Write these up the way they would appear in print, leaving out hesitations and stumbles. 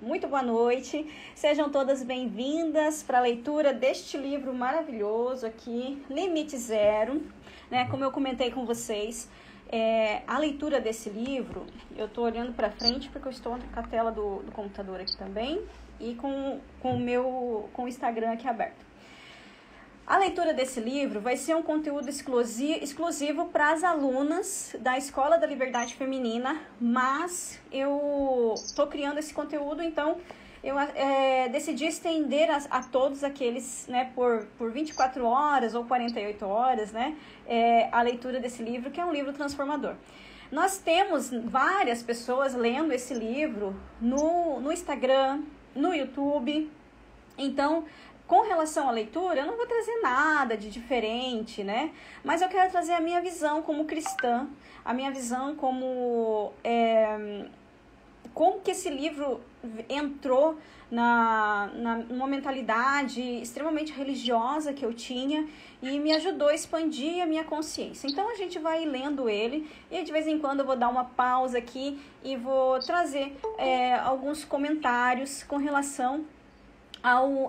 Muito boa noite. Sejam todas bem-vindas para a leitura deste livro maravilhoso aqui, Limite Zero, né? Como eu comentei com vocês, a leitura desse livro, eu estou olhando para frente porque eu estou com a tela do computador aqui também e com o Instagram aqui aberto. A leitura desse livro vai ser um conteúdo exclusivo para as alunas da Escola da Liberdade Feminina, mas eu estou criando esse conteúdo, então eu decidi estender a todos aqueles, né, por 24 horas ou 48 horas, né, a leitura desse livro, que é um livro transformador. Nós temos várias pessoas lendo esse livro no Instagram, no YouTube, então... Com relação à leitura, eu não vou trazer nada de diferente, né? Mas eu quero trazer a minha visão como cristã, a minha visão como que esse livro entrou numa mentalidade extremamente religiosa que eu tinha e me ajudou a expandir a minha consciência. Então, a gente vai lendo ele e de vez em quando eu vou dar uma pausa aqui e vou trazer alguns comentários com relação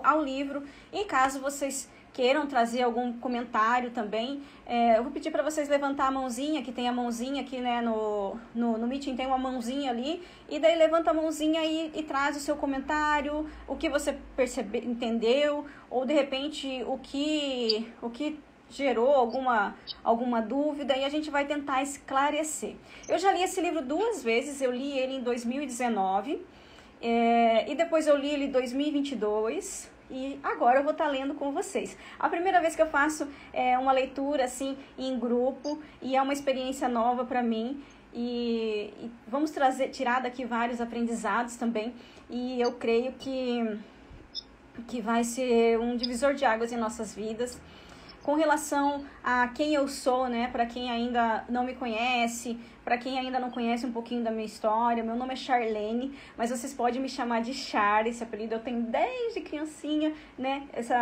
ao livro, e caso vocês queiram trazer algum comentário também, eu vou pedir para vocês levantar a mãozinha, que tem a mãozinha aqui, né, no Meeting tem uma mãozinha ali, e daí levanta a mãozinha e traz o seu comentário, o que você entendeu, ou de repente o que gerou alguma dúvida, e a gente vai tentar esclarecer. Eu já li esse livro 2 vezes, eu li ele em 2019, e depois eu li ele em 2022 e agora eu vou estar lendo com vocês. A primeira vez que eu faço uma leitura assim em grupo e é uma experiência nova para mim e vamos tirar daqui vários aprendizados também, e eu creio que vai ser um divisor de águas em nossas vidas. Com relação a quem eu sou, né, para quem ainda não me conhece, para quem ainda não conhece um pouquinho da minha história, meu nome é Charlene, mas vocês podem me chamar de Char, esse apelido eu tenho desde criancinha, né, esse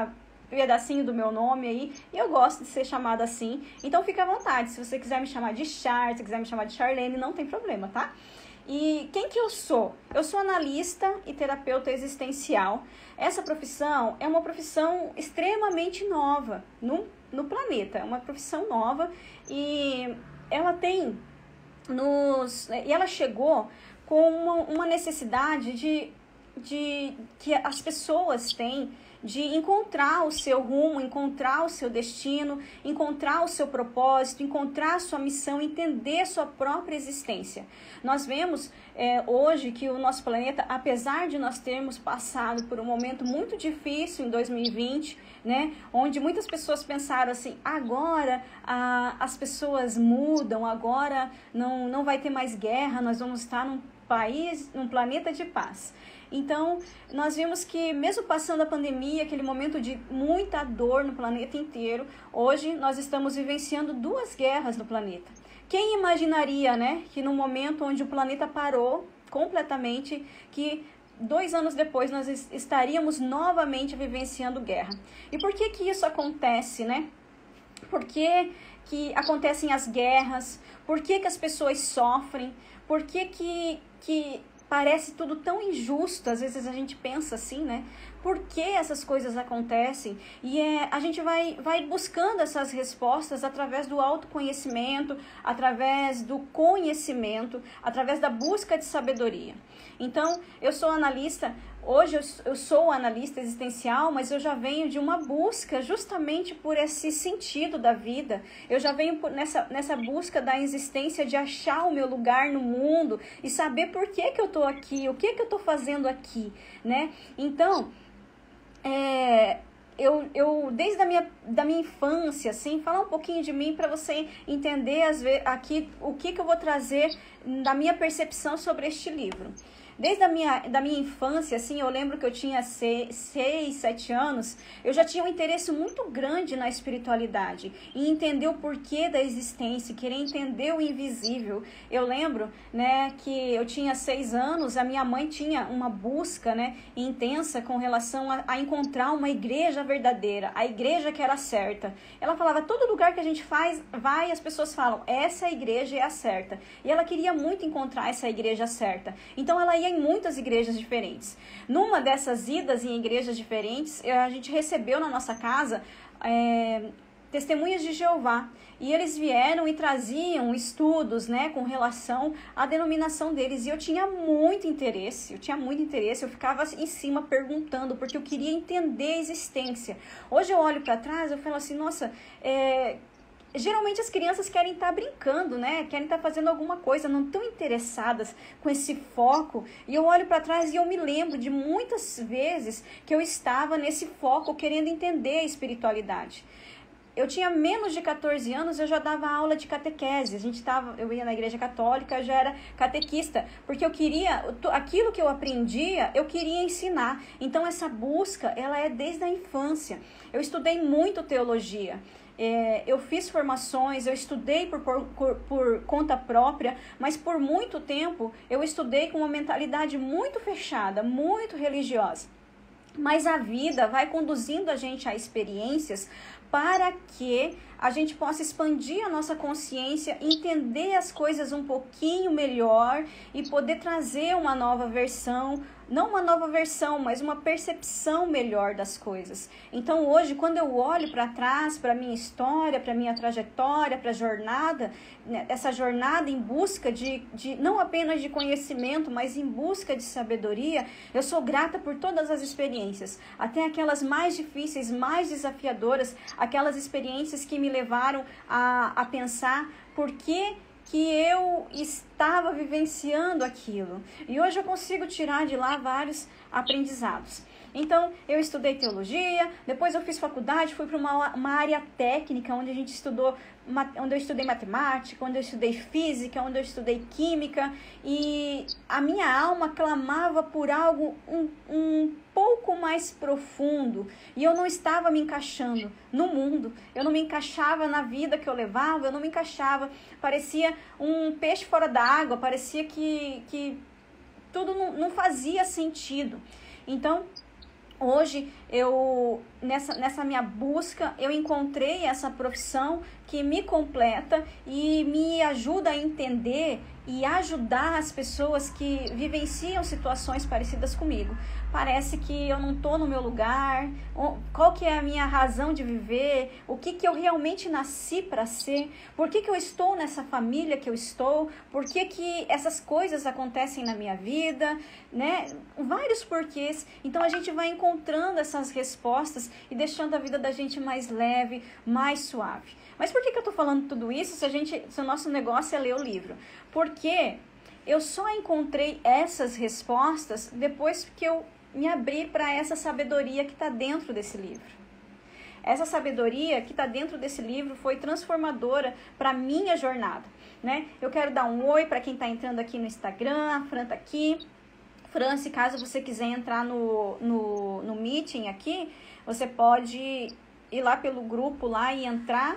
pedacinho do meu nome aí, e eu gosto de ser chamada assim, então fica à vontade, se você quiser me chamar de Char, se quiser me chamar de Charlene, não tem problema, tá? E quem que eu sou? Eu sou analista e terapeuta existencial. Essa profissão é uma profissão extremamente nova no planeta. É uma profissão nova e ela ela chegou com uma necessidade que as pessoas têm de encontrar o seu rumo, encontrar o seu destino, encontrar o seu propósito, encontrar a sua missão, entender a sua própria existência. Nós vemos hoje que o nosso planeta, apesar de nós termos passado por um momento muito difícil em 2020, né, onde muitas pessoas pensaram assim, agora as pessoas mudam, agora não vai ter mais guerra, nós vamos estar num planeta de paz. Então, nós vimos que mesmo passando a pandemia, aquele momento de muita dor no planeta inteiro, hoje nós estamos vivenciando 2 guerras no planeta. Quem imaginaria, né, que no momento onde o planeta parou completamente, que 2 anos depois nós estaríamos novamente vivenciando guerra? E por que isso acontece, né? Por que acontecem as guerras? Por que as pessoas sofrem? Por que parece tudo tão injusto? Às vezes a gente pensa assim, né? Por que essas coisas acontecem? E a gente vai buscando essas respostas através do autoconhecimento, através do conhecimento, através da busca de sabedoria. Então, eu sou analista, hoje eu sou analista existencial, mas eu já venho de uma busca justamente por esse sentido da vida. Eu já venho nessa busca da existência, de achar o meu lugar no mundo e saber por que eu estou aqui, o que eu estou fazendo aqui, né? Então, eu desde da minha infância, assim, falar um pouquinho de mim para você entender aqui o que eu vou trazer da minha percepção sobre este livro. Desde da minha infância, assim, eu lembro que eu tinha 6, 7 anos, eu já tinha um interesse muito grande na espiritualidade, em entender o porquê da existência, querer entender o invisível. Eu lembro, né, que eu tinha 6 anos, a minha mãe tinha uma busca, né, intensa com relação a encontrar uma igreja verdadeira, a igreja que era certa. Ela falava, todo lugar que a gente vai, as pessoas falam, essa igreja é a certa. E ela queria muito encontrar essa igreja certa. Então ela ia ia em muitas igrejas diferentes. Numa dessas idas em igrejas diferentes, a gente recebeu na nossa casa testemunhas de Jeová. E eles vieram e traziam estudos, né, com relação à denominação deles. E eu tinha muito interesse, eu ficava em cima perguntando, porque eu queria entender a existência. Hoje eu olho para trás, eu falo assim, nossa, geralmente as crianças querem estar brincando, né? Querem estar fazendo alguma coisa, não estão interessadas com esse foco. E eu olho para trás e eu me lembro de muitas vezes que eu estava nesse foco, querendo entender a espiritualidade. Eu tinha menos de 14 anos, eu já dava aula de catequese. Eu ia na igreja católica, eu já era catequista, porque eu queria, aquilo que eu aprendia, eu queria ensinar. Então essa busca, ela é desde a infância. Eu estudei muito teologia. Eu fiz formações, eu estudei por conta própria, mas por muito tempo eu estudei com uma mentalidade muito fechada, muito religiosa. Mas a vida vai conduzindo a gente a experiências para que a gente possa expandir a nossa consciência, entender as coisas um pouquinho melhor e poder trazer uma nova versão, não uma nova versão, mas uma percepção melhor das coisas. Então hoje, quando eu olho para trás, para a minha história, para a minha trajetória, para a jornada, né, essa jornada em busca de não apenas de conhecimento, mas em busca de sabedoria, eu sou grata por todas as experiências, até aquelas mais difíceis, mais desafiadoras, aquelas experiências que me levaram a pensar por que eu estava vivenciando aquilo. E hoje eu consigo tirar de lá vários aprendizados. Então, eu estudei teologia, depois eu fiz faculdade, fui para uma área técnica, onde eu estudei matemática, onde eu estudei física, onde eu estudei química, e a minha alma clamava por algo um pouco mais profundo, e eu não estava me encaixando no mundo, eu não me encaixava na vida que eu levava, eu não me encaixava, parecia um peixe fora d'água, parecia que tudo não fazia sentido. Então, hoje, nessa minha busca, eu encontrei essa profissão que me completa e me ajuda a entender e ajudar as pessoas que vivenciam situações parecidas comigo. Parece que eu não estou no meu lugar, qual que é a minha razão de viver, o que eu realmente nasci para ser, por que eu estou nessa família que eu estou, por que essas coisas acontecem na minha vida, né? Vários porquês. Então a gente vai encontrando essas respostas e deixando a vida da gente mais leve, mais suave. Mas por que eu estou falando tudo isso se o nosso negócio é ler o livro? Porque eu só encontrei essas respostas depois que eu me abri para essa sabedoria que está dentro desse livro. Essa sabedoria que está dentro desse livro foi transformadora para a minha jornada, né? Eu quero dar um oi para quem está entrando aqui no Instagram, a Fran está aqui. Fran, se caso você quiser entrar no meeting aqui, você pode ir lá pelo grupo lá e entrar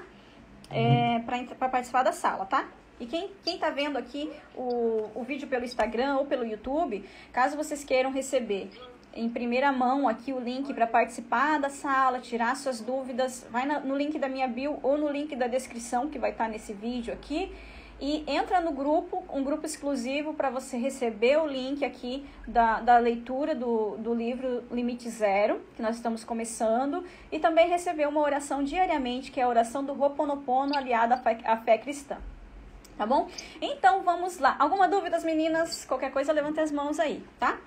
para participar da sala, tá? E quem tá vendo aqui o vídeo pelo Instagram ou pelo YouTube, caso vocês queiram receber em primeira mão aqui o link para participar da sala, tirar suas dúvidas, vai no link da minha bio ou no link da descrição que vai estar nesse vídeo aqui. E entra no grupo, um grupo exclusivo para você receber o link aqui da leitura do livro Limite Zero, que nós estamos começando, e também receber uma oração diariamente, que é a oração do Ho'oponopono aliada à fé cristã. Tá bom? Então, vamos lá. Alguma dúvida, meninas? Qualquer coisa, levanta as mãos aí, tá?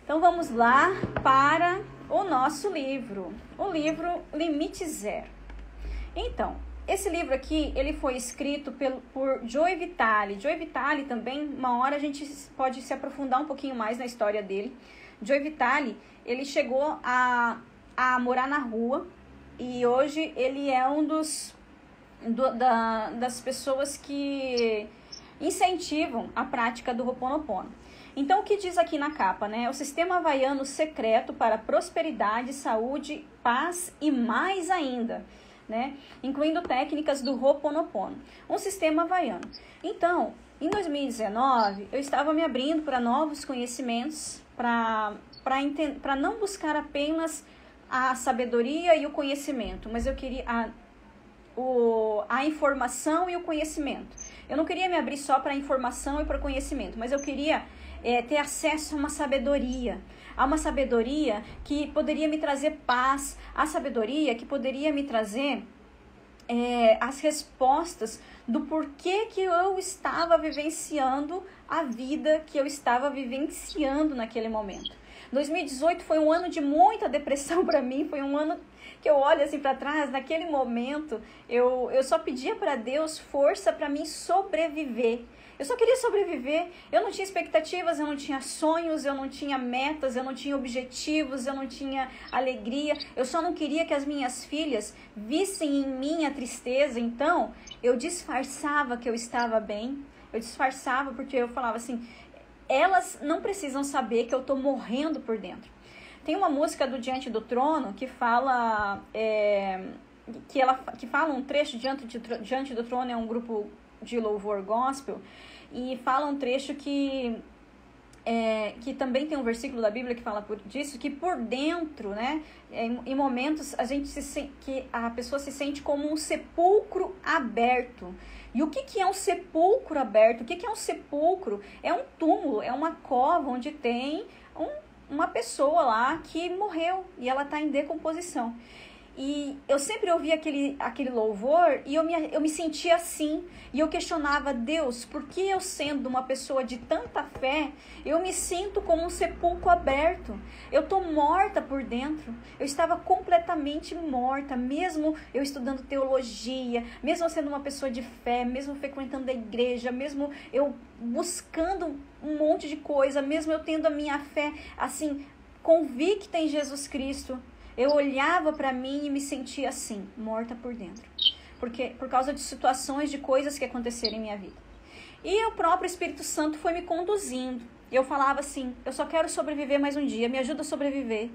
Então, vamos lá para o nosso livro. O livro Limite Zero. Então, esse livro aqui, ele foi escrito por Joe Vitale. Joe Vitale também, uma hora a gente pode se aprofundar um pouquinho mais na história dele. Joe Vitale, ele chegou a morar na rua e hoje ele é um das pessoas que incentivam a prática do Ho'oponopono. Então, o que diz aqui na capa, né? O sistema havaiano secreto para prosperidade, saúde, paz e mais ainda, né? Incluindo técnicas do Ho'oponopono. Um sistema havaiano. Então, em 2019, eu estava me abrindo para novos conhecimentos, para não buscar apenas a sabedoria e o conhecimento, mas eu queria a informação e o conhecimento. Eu não queria me abrir só para a informação e para o conhecimento, mas eu queria ter acesso a uma sabedoria. A uma sabedoria que poderia me trazer paz, a sabedoria que poderia me trazer as respostas do porquê que eu estava vivenciando a vida que eu estava vivenciando naquele momento. 2018 foi um ano de muita depressão para mim, foi um ano que eu olho assim para trás, naquele momento eu só pedia para Deus força para mim sobreviver. Eu só queria sobreviver, eu não tinha expectativas, eu não tinha sonhos, eu não tinha metas, eu não tinha objetivos, eu não tinha alegria. Eu só não queria que as minhas filhas vissem em mim a tristeza, então eu disfarçava que eu estava bem. Eu disfarçava porque eu falava assim, elas não precisam saber que eu tô morrendo por dentro. Tem uma música do Diante do Trono que fala, que fala um trecho, Diante do Trono é um grupo de louvor gospel, e fala um trecho que também tem um versículo da Bíblia que fala disso, que por dentro, né, em momentos que a pessoa se sente como um sepulcro aberto. E o que é um sepulcro aberto? O que é um sepulcro? É um túmulo, é uma cova onde tem uma pessoa lá que morreu e ela está em decomposição. E eu sempre ouvia aquele louvor e eu me sentia assim. E eu questionava, Deus, por que eu sendo uma pessoa de tanta fé, eu me sinto como um sepulcro aberto? Eu estou morta por dentro. Eu estava completamente morta, mesmo eu estudando teologia, mesmo eu sendo uma pessoa de fé, mesmo frequentando a igreja, mesmo eu buscando um monte de coisa, mesmo eu tendo a minha fé, assim, convicta em Jesus Cristo. Eu olhava para mim e me sentia assim, morta por dentro. Por causa de situações, de coisas que aconteceram em minha vida. E o próprio Espírito Santo foi me conduzindo. Eu falava assim, eu só quero sobreviver mais um dia, me ajuda a sobreviver.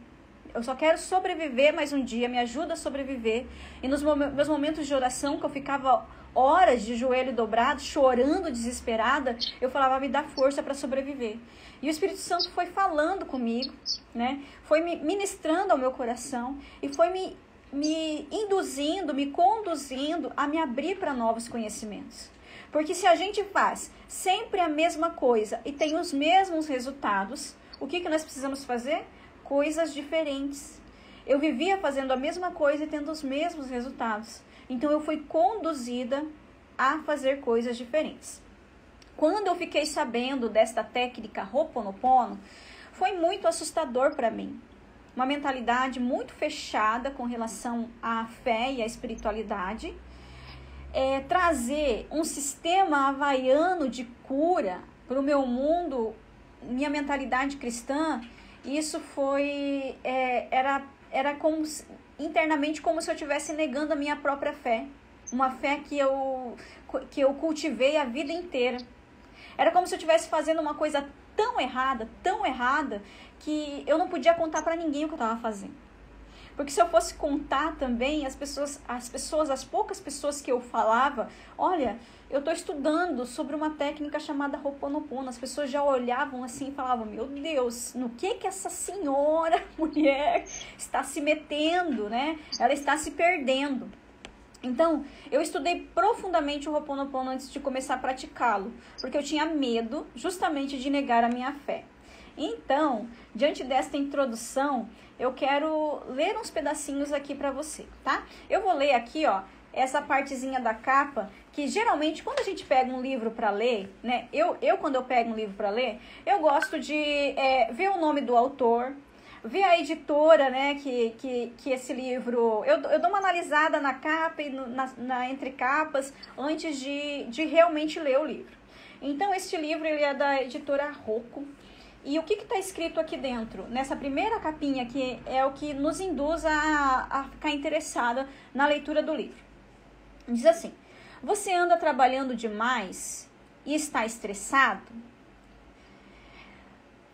Eu só quero sobreviver mais um dia, me ajuda a sobreviver. E nos meus momentos de oração, que eu ficava horas de joelho dobrado, chorando, desesperada, eu falava, me dá força para sobreviver. E o Espírito Santo foi falando comigo, né? Foi me ministrando ao meu coração e foi me induzindo, me conduzindo a me abrir para novos conhecimentos. Porque se a gente faz sempre a mesma coisa e tem os mesmos resultados, o que nós precisamos fazer? Coisas diferentes. Eu vivia fazendo a mesma coisa e tendo os mesmos resultados. Então eu fui conduzida a fazer coisas diferentes. Quando eu fiquei sabendo desta técnica Ho'oponopono, foi muito assustador para mim. Uma mentalidade muito fechada com relação à fé e à espiritualidade. Trazer um sistema havaiano de cura para o meu mundo, minha mentalidade cristã, isso foi, era como, internamente como se eu estivesse negando a minha própria fé. Uma fé que eu cultivei a vida inteira. Era como se eu estivesse fazendo uma coisa tão errada, que eu não podia contar para ninguém o que eu estava fazendo. Porque se eu fosse contar também, as poucas pessoas que eu falava, olha, eu estou estudando sobre uma técnica chamada Ho'oponopono, as pessoas já olhavam assim e falavam, meu Deus, no que essa senhora, mulher, está se metendo, né? Ela está se perdendo. Então, eu estudei profundamente o Ho'oponopono antes de começar a praticá-lo, porque eu tinha medo justamente de negar a minha fé. Então, diante desta introdução, eu quero ler uns pedacinhos aqui para você, tá? Eu vou ler aqui, ó, essa partezinha da capa, que geralmente quando a gente pega um livro para ler, né? Quando eu pego um livro para ler, eu gosto de ver o nome do autor, ver a editora, né, que esse livro... Eu dou uma analisada na capa e na entre capas antes de realmente ler o livro. Então, este livro ele é da editora Rocco. E o que está escrito aqui dentro? Nessa primeira capinha, que é o que nos induz a ficar interessada na leitura do livro. Diz assim, você anda trabalhando demais e está estressado?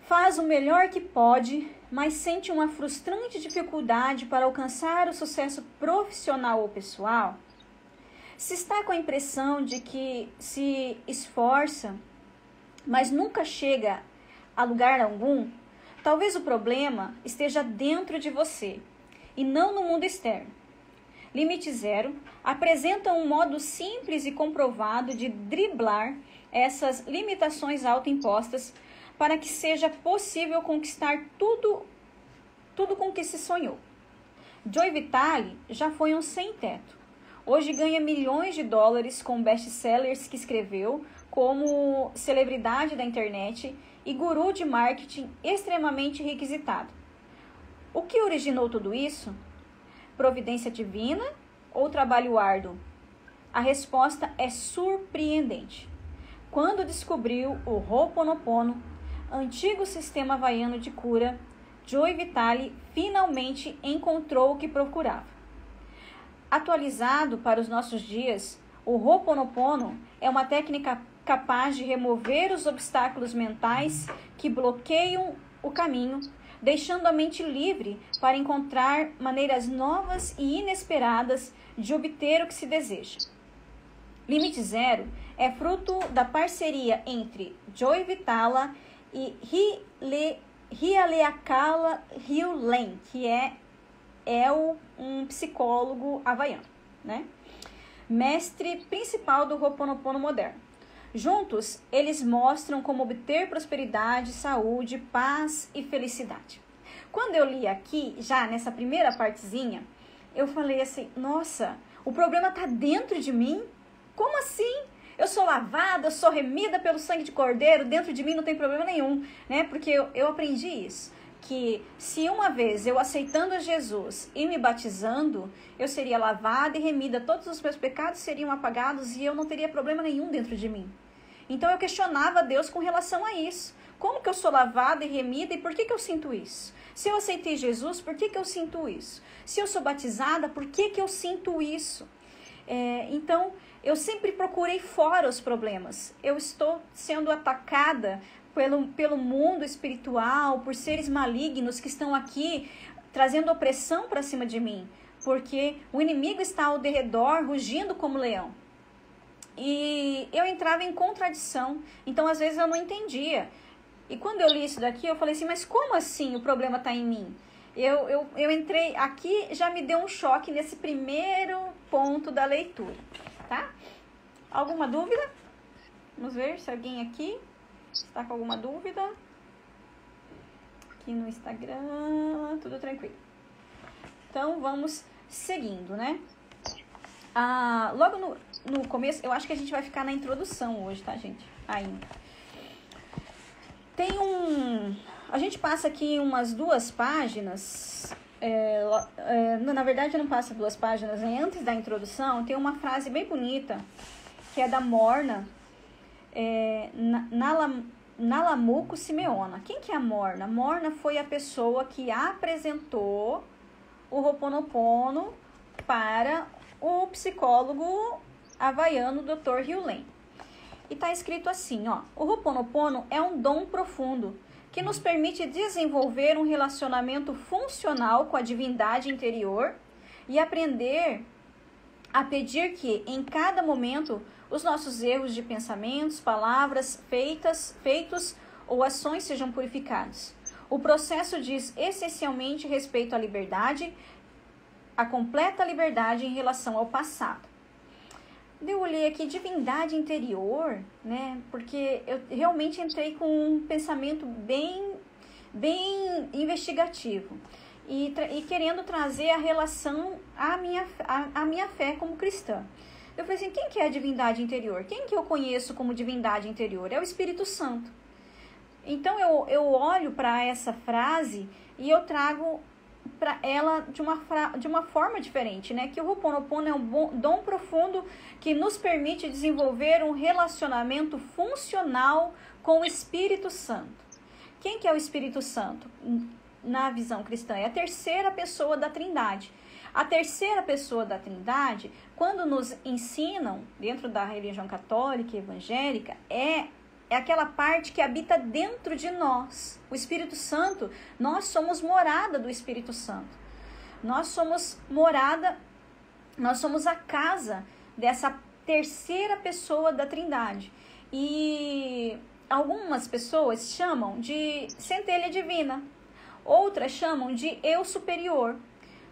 Faz o melhor que pode, mas sente uma frustrante dificuldade para alcançar o sucesso profissional ou pessoal? Se está com a impressão de que se esforça, mas nunca chega a lugar algum, talvez o problema esteja dentro de você e não no mundo externo. Limite Zero apresenta um modo simples e comprovado de driblar essas limitações autoimpostas para que seja possível conquistar tudo com que se sonhou. Joey Vitale já foi um sem-teto. Hoje ganha milhões de dólares com best-sellers que escreveu, como celebridade da internet e guru de marketing extremamente requisitado. O que originou tudo isso? Providência divina ou trabalho árduo? A resposta é surpreendente. Quando descobriu o Ho'oponopono, antigo sistema havaiano de cura, Joey Vitale finalmente encontrou o que procurava. Atualizado para os nossos dias, o Ho'oponopono é uma técnica capaz de remover os obstáculos mentais que bloqueiam o caminho, deixando a mente livre para encontrar maneiras novas e inesperadas de obter o que se deseja. Limite Zero é fruto da parceria entre Joey Vitale e Haleakala Hugh, que é um psicólogo havaiano, né? Mestre principal do Ho'oponopono moderno. Juntos, eles mostram como obter prosperidade, saúde, paz e felicidade. Quando eu li aqui, já nessa primeira partezinha, eu falei assim, nossa, o problema está dentro de mim? Como assim? Eu sou lavada, eu sou remida pelo sangue de cordeiro, dentro de mim não tem problema nenhum, né? Porque eu aprendi isso, que se uma vez eu aceitando a Jesus e me batizando, eu seria lavada e remida, todos os meus pecados seriam apagados e eu não teria problema nenhum dentro de mim. Então eu questionava Deus com relação a isso. Como que eu sou lavada e remida e por que eu sinto isso? Se eu aceitei Jesus, por que eu sinto isso? Se eu sou batizada, por que eu sinto isso? Então, eu sempre procurei fora os problemas. Eu estou sendo atacada pelo mundo espiritual, por seres malignos que estão aqui trazendo opressão para cima de mim, porque o inimigo está ao derredor, rugindo como leão. E eu entrava em contradição, então às vezes eu não entendia. E quando eu li isso daqui, eu falei assim, mas como assim o problema está em mim? Eu entrei aqui, já me deu um choque nesse primeiro ponto da leitura, tá? Alguma dúvida? Vamos ver se alguém aqui está com alguma dúvida. Aqui no Instagram, tudo tranquilo. Então, vamos seguindo, né? Logo no começo, eu acho que a gente vai ficar na introdução hoje, tá, gente? Ainda. A gente passa aqui umas 2 páginas. Na verdade, não passa 2 páginas. Antes da introdução, tem uma frase bem bonita, que é da Morna Nalamuco Simeona. Quem que é a Morna? Morna foi a pessoa que apresentou o Ho'oponopono para o psicólogo havaiano Dr. Hugh. E está escrito assim, ó, o Ho'oponopono é um dom profundo que nos permite desenvolver um relacionamento funcional com a divindade interior e aprender a pedir que, em cada momento, os nossos erros de pensamentos, palavras, feitos ou ações sejam purificados. O processo diz essencialmente respeito à liberdade, a completa liberdade em relação ao passado. Eu olhei aqui divindade interior, né? Porque eu realmente entrei com um pensamento bem investigativo e querendo trazer a relação à minha fé como cristã. Eu falei assim, quem que é a divindade interior? Quem que eu conheço como divindade interior? É o Espírito Santo. Então eu olho para essa frase e eu trago para ela de uma forma diferente, né? Que o Ho'oponopono é um dom profundo que nos permite desenvolver um relacionamento funcional com o Espírito Santo. Quem que é o Espírito Santo? Na visão cristã, é a terceira pessoa da Trindade. A terceira pessoa da Trindade, quando nos ensinam, dentro da religião católica e evangélica, é aquela parte que habita dentro de nós. O Espírito Santo, nós somos morada do Espírito Santo. Nós somos a casa dessa terceira pessoa da Trindade. E algumas pessoas chamam de centelha divina, outras chamam de eu superior.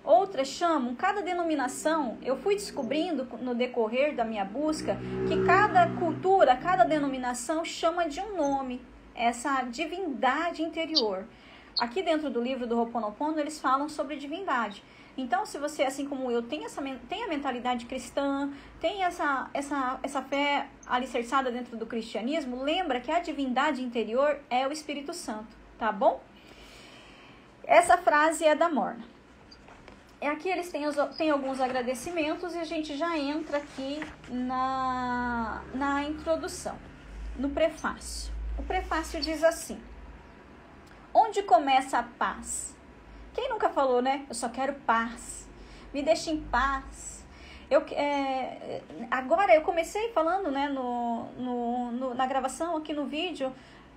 Outras chamam, cada denominação, eu fui descobrindo no decorrer da minha busca, que cada cultura, cada denominação chama de um nome. essa divindade interior. Aqui dentro do livro do Ho'oponopono, eles falam sobre divindade. Então, se você, assim como eu, tem a mentalidade cristã, tem essa fé alicerçada dentro do cristianismo, lembra que a divindade interior é o Espírito Santo, tá bom? Essa frase é da Morna. Aqui eles têm alguns agradecimentos e a gente já entra aqui na introdução, no prefácio. O prefácio diz assim: onde começa a paz? Quem nunca falou, né? Eu só quero paz. Me deixe em paz. Agora, eu comecei falando, né, na gravação, aqui no vídeo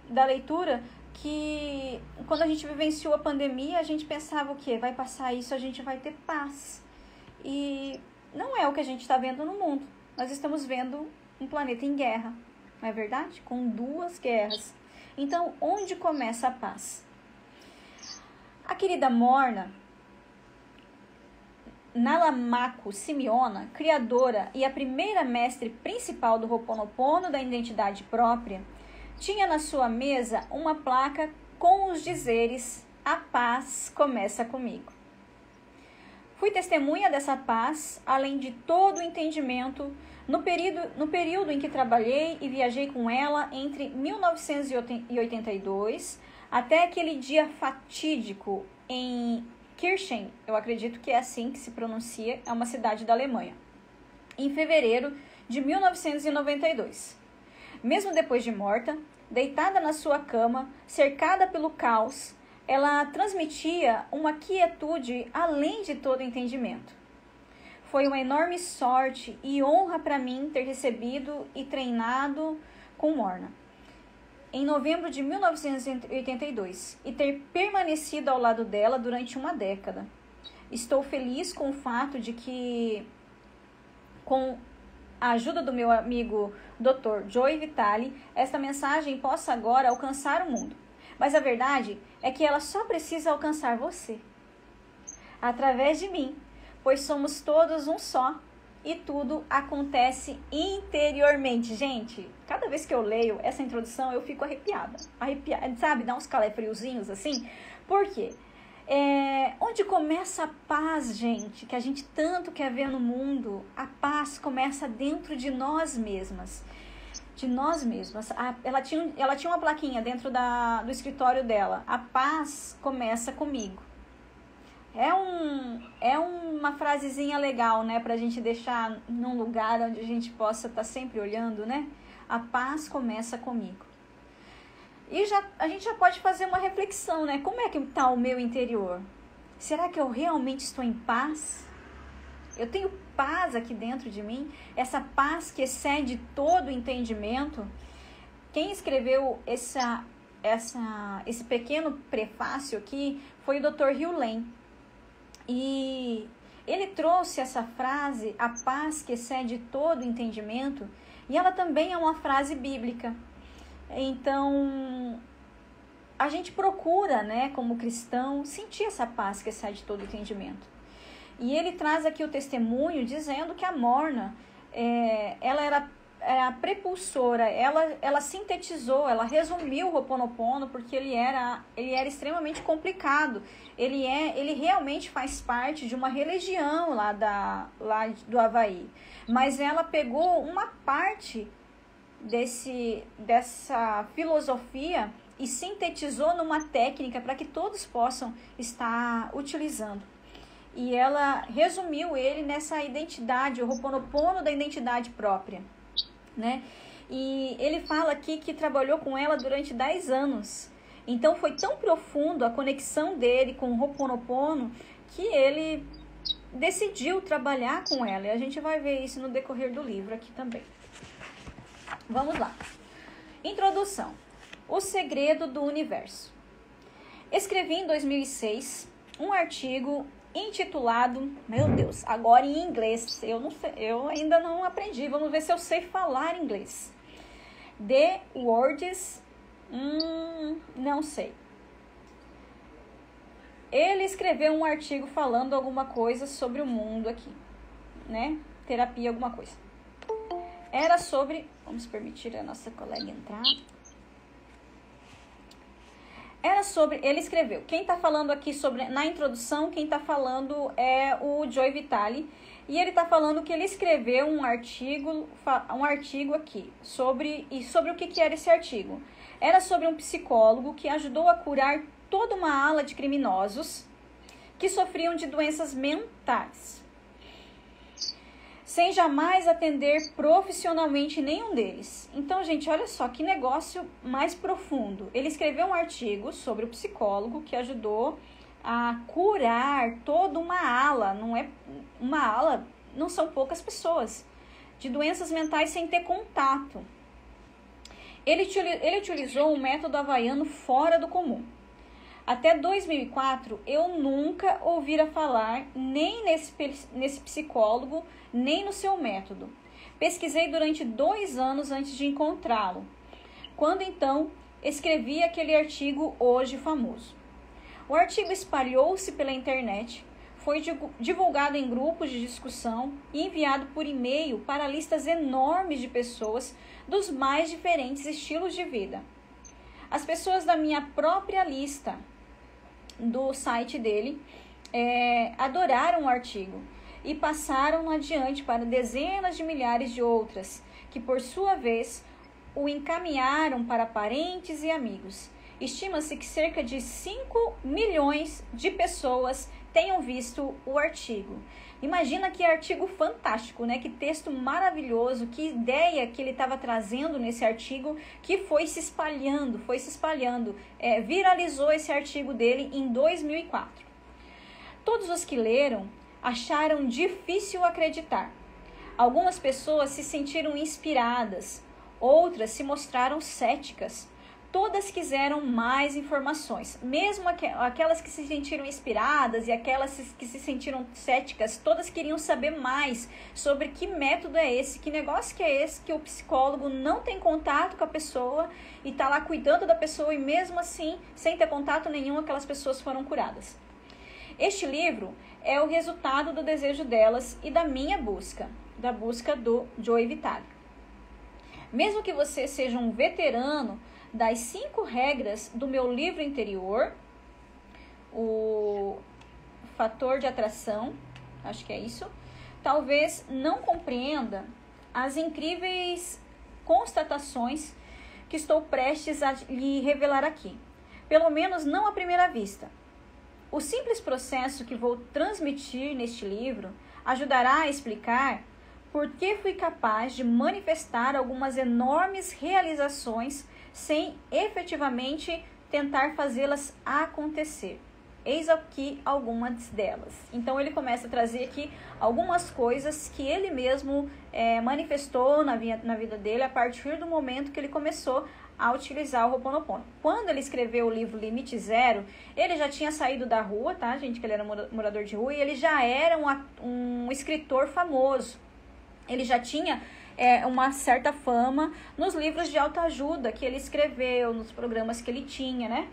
da leitura, que quando a gente vivenciou a pandemia, a gente pensava o quê? Vai passar isso, a gente vai ter paz. E não é o que a gente está vendo no mundo. Nós estamos vendo um planeta em guerra, não é verdade? Com 2 guerras. Então, onde começa a paz? A querida Morna, Nalamaco Simeona, criadora e a primeira mestre principal do Ho'oponopono da identidade própria, tinha na sua mesa uma placa com os dizeres: a paz começa comigo. Fui testemunha dessa paz, além de todo o entendimento, no período em que trabalhei e viajei com ela entre 1982 até aquele dia fatídico em Kirchen, eu acredito que é assim que se pronuncia, é uma cidade da Alemanha, em fevereiro de 1992. Mesmo depois de morta, deitada na sua cama, cercada pelo caos, ela transmitia uma quietude além de todo entendimento. Foi uma enorme sorte e honra para mim ter recebido e treinado com Morna em novembro de 1982 e ter permanecido ao lado dela durante uma década. Estou feliz com o fato de que, com a ajuda do meu amigo Dr. Joey Vitale, esta mensagem possa agora alcançar o mundo. Mas a verdade é que ela só precisa alcançar você, através de mim, pois somos todos um só. E tudo acontece interiormente. Gente, cada vez que eu leio essa introdução, eu fico arrepiada, sabe? Dá uns calafriozinhos assim. Por quê? Onde começa a paz, gente, que a gente tanto quer ver no mundo, a paz começa dentro de nós mesmas. De nós mesmas. Ela tinha uma plaquinha dentro do escritório dela. A paz começa comigo. É uma frasezinha legal, né? Pra gente deixar num lugar onde a gente possa estar sempre olhando, né? A paz começa comigo. E a gente já pode fazer uma reflexão, né? Como é que está o meu interior? Será que eu realmente estou em paz? Eu tenho paz aqui dentro de mim? Essa paz que excede todo o entendimento? Quem escreveu esse pequeno prefácio aqui foi o Dr. Hugh Lane. E ele trouxe essa frase, a paz que excede todo o entendimento, e ela também é uma frase bíblica. Então, a gente procura, né, como cristão, sentir essa paz que excede todo o entendimento. E ele traz aqui o testemunho dizendo que a Morna, ela era a prepulsora, ela sintetizou, ela resumiu o Ho'oponopono porque ele era extremamente complicado. Ele realmente faz parte de uma religião lá do Havaí. Mas ela pegou uma parte dessa filosofia e sintetizou numa técnica para que todos possam estar utilizando. E ela resumiu ele nessa identidade, o Ho'oponopono da identidade própria, né? E ele fala aqui que trabalhou com ela durante 10 anos. Então foi tão profundo a conexão dele com o Ho'oponopono que ele decidiu trabalhar com ela. E a gente vai ver isso no decorrer do livro aqui também. Vamos lá. Introdução. O segredo do universo. Escrevi em 2006 um artigo intitulado, meu Deus, agora em inglês, eu não sei, eu ainda não aprendi, vamos ver se eu sei falar inglês. The Words, não sei. Ele escreveu um artigo falando alguma coisa sobre o mundo aqui, né? Terapia, alguma coisa. Era sobre, vamos permitir a nossa colega entrar. Ele escreveu, quem está falando aqui na introdução, quem está falando é o Joe Vitale, e ele está falando que ele escreveu um artigo aqui, sobre o que era esse artigo. Era sobre um psicólogo que ajudou a curar toda uma ala de criminosos que sofriam de doenças mentais, sem jamais atender profissionalmente nenhum deles. Então, gente, olha só que negócio mais profundo. Ele escreveu um artigo sobre o psicólogo que ajudou a curar toda uma ala, não são poucas pessoas, de doenças mentais sem ter contato. Ele utilizou um método havaiano fora do comum. Até 2004, eu nunca ouvira falar nem nesse psicólogo, nem no seu método. Pesquisei durante 2 anos antes de encontrá-lo, quando então escrevi aquele artigo hoje famoso. O artigo espalhou-se pela internet, foi divulgado em grupos de discussão e enviado por e-mail para listas enormes de pessoas dos mais diferentes estilos de vida. As pessoas da minha própria lista do site dele adoraram o artigo e passaram adiante para dezenas de milhares de outras, que por sua vez o encaminharam para parentes e amigos. Estima-se que cerca de 5 milhões de pessoas tenham visto o artigo. Imagina que artigo fantástico, né? Que texto maravilhoso, que ideia que ele estava trazendo nesse artigo, que foi se espalhando, viralizou esse artigo dele em 2004. Todos os que leram acharam difícil acreditar. Algumas pessoas se sentiram inspiradas, outras se mostraram céticas. Todas quiseram mais informações, mesmo aquelas que se sentiram inspiradas e aquelas que se sentiram céticas, todas queriam saber mais sobre que método é esse, que negócio que é esse, que o psicólogo não tem contato com a pessoa e está lá cuidando da pessoa e mesmo assim, sem ter contato nenhum, aquelas pessoas foram curadas. Este livro é o resultado do desejo delas e da minha busca, da busca do Joe Vitale. Mesmo que você seja um veterano das 5 regras do meu livro interior, o fator de atração, acho que é isso, talvez não compreenda as incríveis constatações que estou prestes a lhe revelar aqui, pelo menos não à primeira vista. O simples processo que vou transmitir neste livro ajudará a explicar por que fui capaz de manifestar algumas enormes realizações sem efetivamente tentar fazê-las acontecer. Eis aqui algumas delas. Então ele começa a trazer aqui algumas coisas que ele mesmo manifestou na vida dele a partir do momento que ele começou a utilizar o Ho'oponopono. Quando ele escreveu o livro Limite Zero, ele já tinha saído da rua, tá, gente? Que ele era morador de rua e ele já era um escritor famoso. Ele já tinha uma certa fama nos livros de autoajuda que ele escreveu, nos programas que ele tinha, né?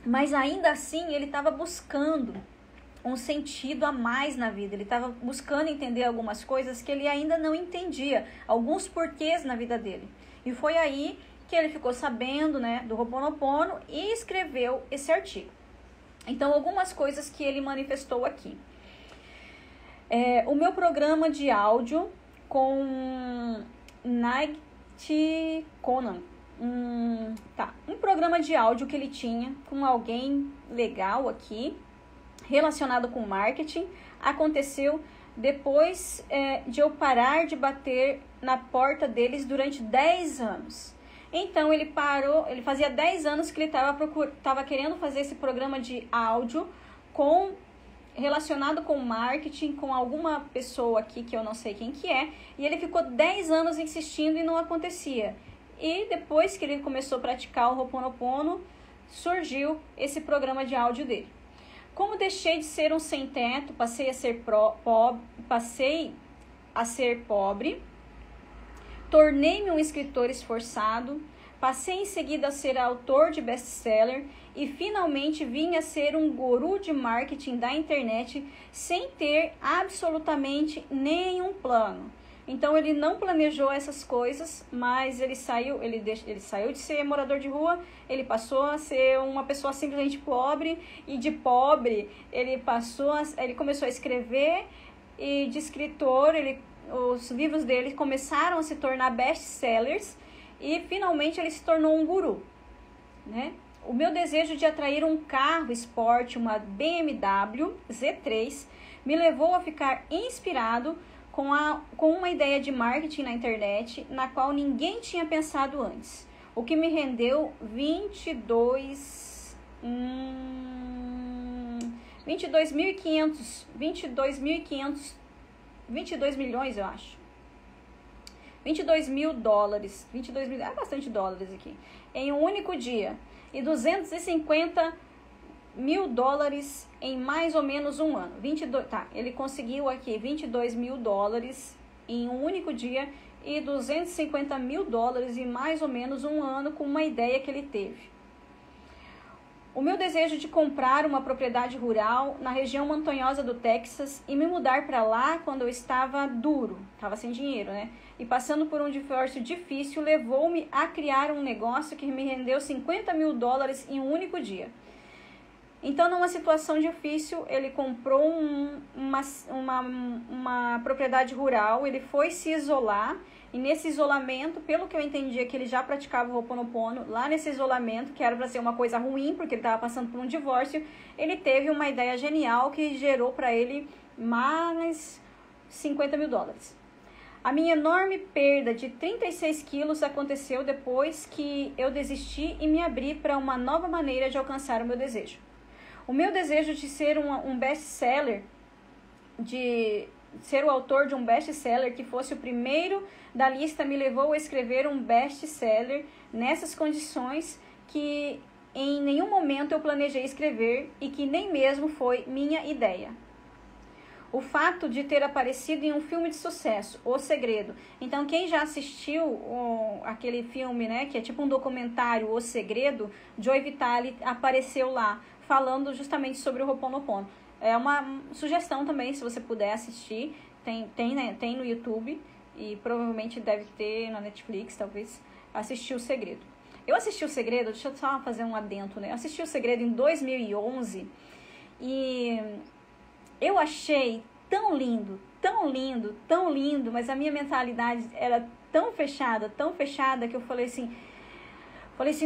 Mas ainda assim, ele estava buscando um sentido a mais na vida. Ele estava buscando entender algumas coisas que ele ainda não entendia, alguns porquês na vida dele. E foi aí que ele ficou sabendo, né, do Ho'oponopono e escreveu esse artigo. Então, algumas coisas que ele manifestou aqui. O meu programa de áudio com Night Conan. Um programa de áudio que ele tinha com alguém legal aqui, relacionado com marketing, aconteceu depois de eu parar de bater na porta deles durante 10 anos. Então ele parou, ele fazia 10 anos que ele estava querendo fazer esse programa de áudio relacionado com marketing, com alguma pessoa aqui que eu não sei quem que é, e ele ficou 10 anos insistindo e não acontecia. E depois que ele começou a praticar o Ho'oponopono, surgiu esse programa de áudio dele. Como deixei de ser um sem-teto, passei a ser pobre, tornei-me um escritor esforçado, passei em seguida a ser autor de best-seller e finalmente vim a ser um guru de marketing da internet sem ter absolutamente nenhum plano. Então ele não planejou essas coisas, mas ele saiu de ser morador de rua, ele passou a ser uma pessoa simplesmente pobre, e de pobre ele começou a escrever, e de escritor os livros dele começaram a se tornar best-sellers, e finalmente ele se tornou um guru, né? O meu desejo de atrair um carro esporte, uma BMW Z3, me levou a ficar inspirado com uma ideia de marketing na internet, na qual ninguém tinha pensado antes, o que me rendeu 22 milhões, eu acho. 22 mil dólares, 22 mil, é bastante dólares aqui, em um único dia, e 250 mil dólares em mais ou menos um ano. Ele conseguiu aqui 22 mil dólares em um único dia e 250 mil dólares em mais ou menos um ano, com uma ideia que ele teve. O meu desejo de comprar uma propriedade rural na região montanhosa do Texas e me mudar para lá quando eu estava sem dinheiro, né? E passando por um divórcio difícil, levou-me a criar um negócio que me rendeu 50 mil dólares em um único dia. Então, numa situação difícil, ele comprou uma propriedade rural, ele foi se isolar, e nesse isolamento, pelo que eu entendi, é que ele já praticava o Ho'oponopono, lá nesse isolamento, que era para ser uma coisa ruim, porque ele estava passando por um divórcio, ele teve uma ideia genial que gerou para ele mais 50 mil dólares. A minha enorme perda de 36 quilos aconteceu depois que eu desisti e me abri para uma nova maneira de alcançar o meu desejo. O meu desejo de ser um best-seller, de ser o autor de um best-seller que fosse o primeiro da lista, me levou a escrever um best-seller nessas condições que em nenhum momento eu planejei escrever e que nem mesmo foi minha ideia. O fato de ter aparecido em um filme de sucesso, O Segredo. Então, quem já assistiu aquele filme, né, que é tipo um documentário, O Segredo, Joe Vitale apareceu lá, falando justamente sobre o Ho'oponopono. É uma sugestão também, se você puder assistir, tem no YouTube, e provavelmente deve ter na Netflix, talvez, assistir O Segredo. Eu assisti O Segredo, deixa eu só fazer um adendo, né? Eu assisti O Segredo em 2011, e eu achei tão lindo, tão lindo, tão lindo, mas a minha mentalidade era tão fechada, que eu falei assim,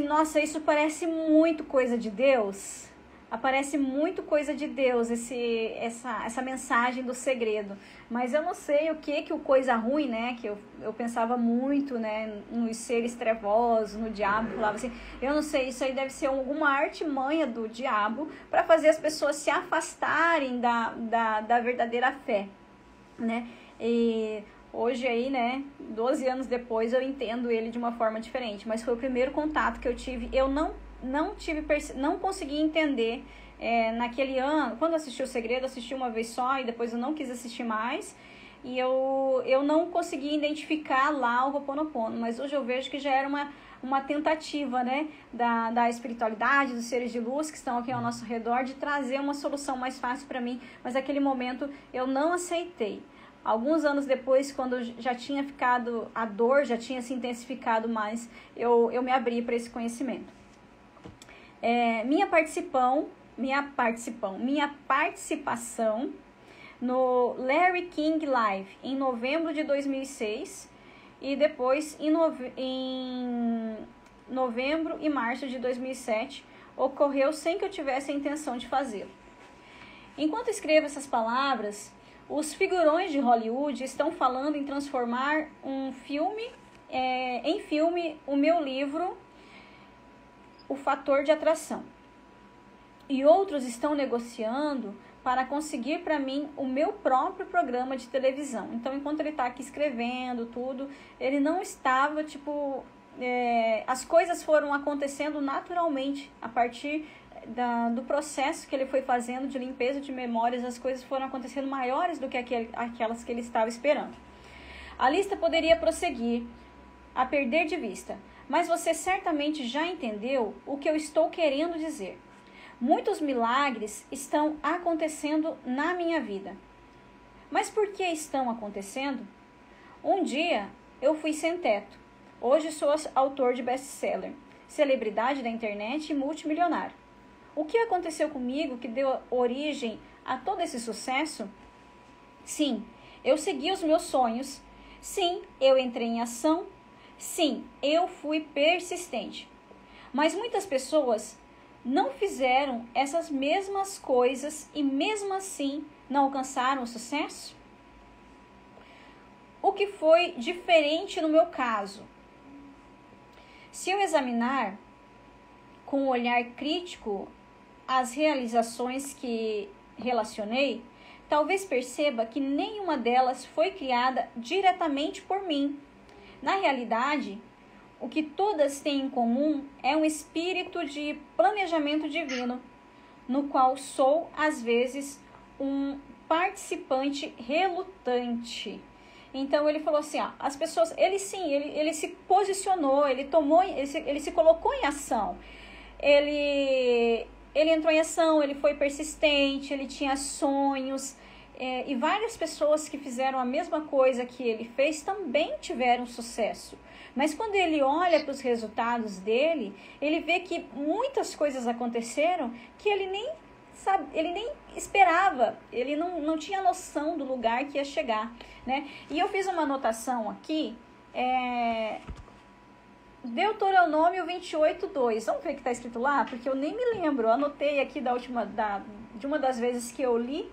nossa, isso parece muito coisa de Deus. Aparece muito coisa de Deus, essa mensagem do segredo. Mas eu não sei o que o coisa ruim, né? Que eu pensava muito, né? Nos seres trevosos, no diabo. Falava assim, eu não sei, isso aí deve ser alguma artimanha do diabo para fazer as pessoas se afastarem da verdadeira fé, né? E hoje aí, né? 12 anos depois, eu entendo ele de uma forma diferente. Mas foi o primeiro contato que eu tive. Eu não consegui entender naquele ano. Quando eu assisti O Segredo, assisti uma vez só e depois eu não quis assistir mais, e eu não consegui identificar lá o Ho'oponopono, mas hoje eu vejo que já era uma tentativa, né, da espiritualidade, dos seres de luz que estão aqui ao nosso redor, de trazer uma solução mais fácil para mim, mas naquele momento eu não aceitei. Alguns anos depois, quando já tinha ficado, a dor já tinha se intensificado mais, eu me abri para esse conhecimento. Minha participação no Larry King Live em novembro de 2006 e depois em novembro e março de 2007 ocorreu sem que eu tivesse a intenção de fazê-lo. Enquanto escrevo essas palavras, os figurões de Hollywood estão falando em transformar em filme o meu livro O Fator de Atração. E outros estão negociando para conseguir para mim o meu próprio programa de televisão. Então, enquanto ele está aqui escrevendo tudo, ele não estava, as coisas foram acontecendo naturalmente, a partir do processo que ele foi fazendo de limpeza de memórias, as coisas foram acontecendo maiores do que aquelas que ele estava esperando. A lista poderia prosseguir a perder de vista, mas você certamente já entendeu o que eu estou querendo dizer. Muitos milagres estão acontecendo na minha vida. Mas por que estão acontecendo? Um dia eu fui sem teto. Hoje sou autor de best-seller, celebridade da internet e multimilionário. O que aconteceu comigo que deu origem a todo esse sucesso? Sim, eu segui os meus sonhos. Sim, eu entrei em ação. Sim, eu fui persistente. Mas muitas pessoas não fizeram essas mesmas coisas e mesmo assim não alcançaram o sucesso? O que foi diferente no meu caso? Se eu examinar com um olhar crítico as realizações que relacionei, talvez perceba que nenhuma delas foi criada diretamente por mim. Na realidade, o que todas têm em comum é um espírito de planejamento divino, no qual sou, às vezes, um participante relutante. Então ele falou assim, as pessoas, ele se posicionou, ele se colocou em ação. Ele entrou em ação, ele foi persistente, ele tinha sonhos. E várias pessoas que fizeram a mesma coisa que ele fez também tiveram sucesso. Mas quando ele olha para os resultados dele, ele vê que muitas coisas aconteceram que ele nem esperava, ele não tinha noção do lugar que ia chegar, né? E eu fiz uma anotação aqui, Deuteronômio 28:2. Vamos ver o que está escrito lá? Porque eu nem me lembro, eu anotei aqui de uma das vezes que eu li,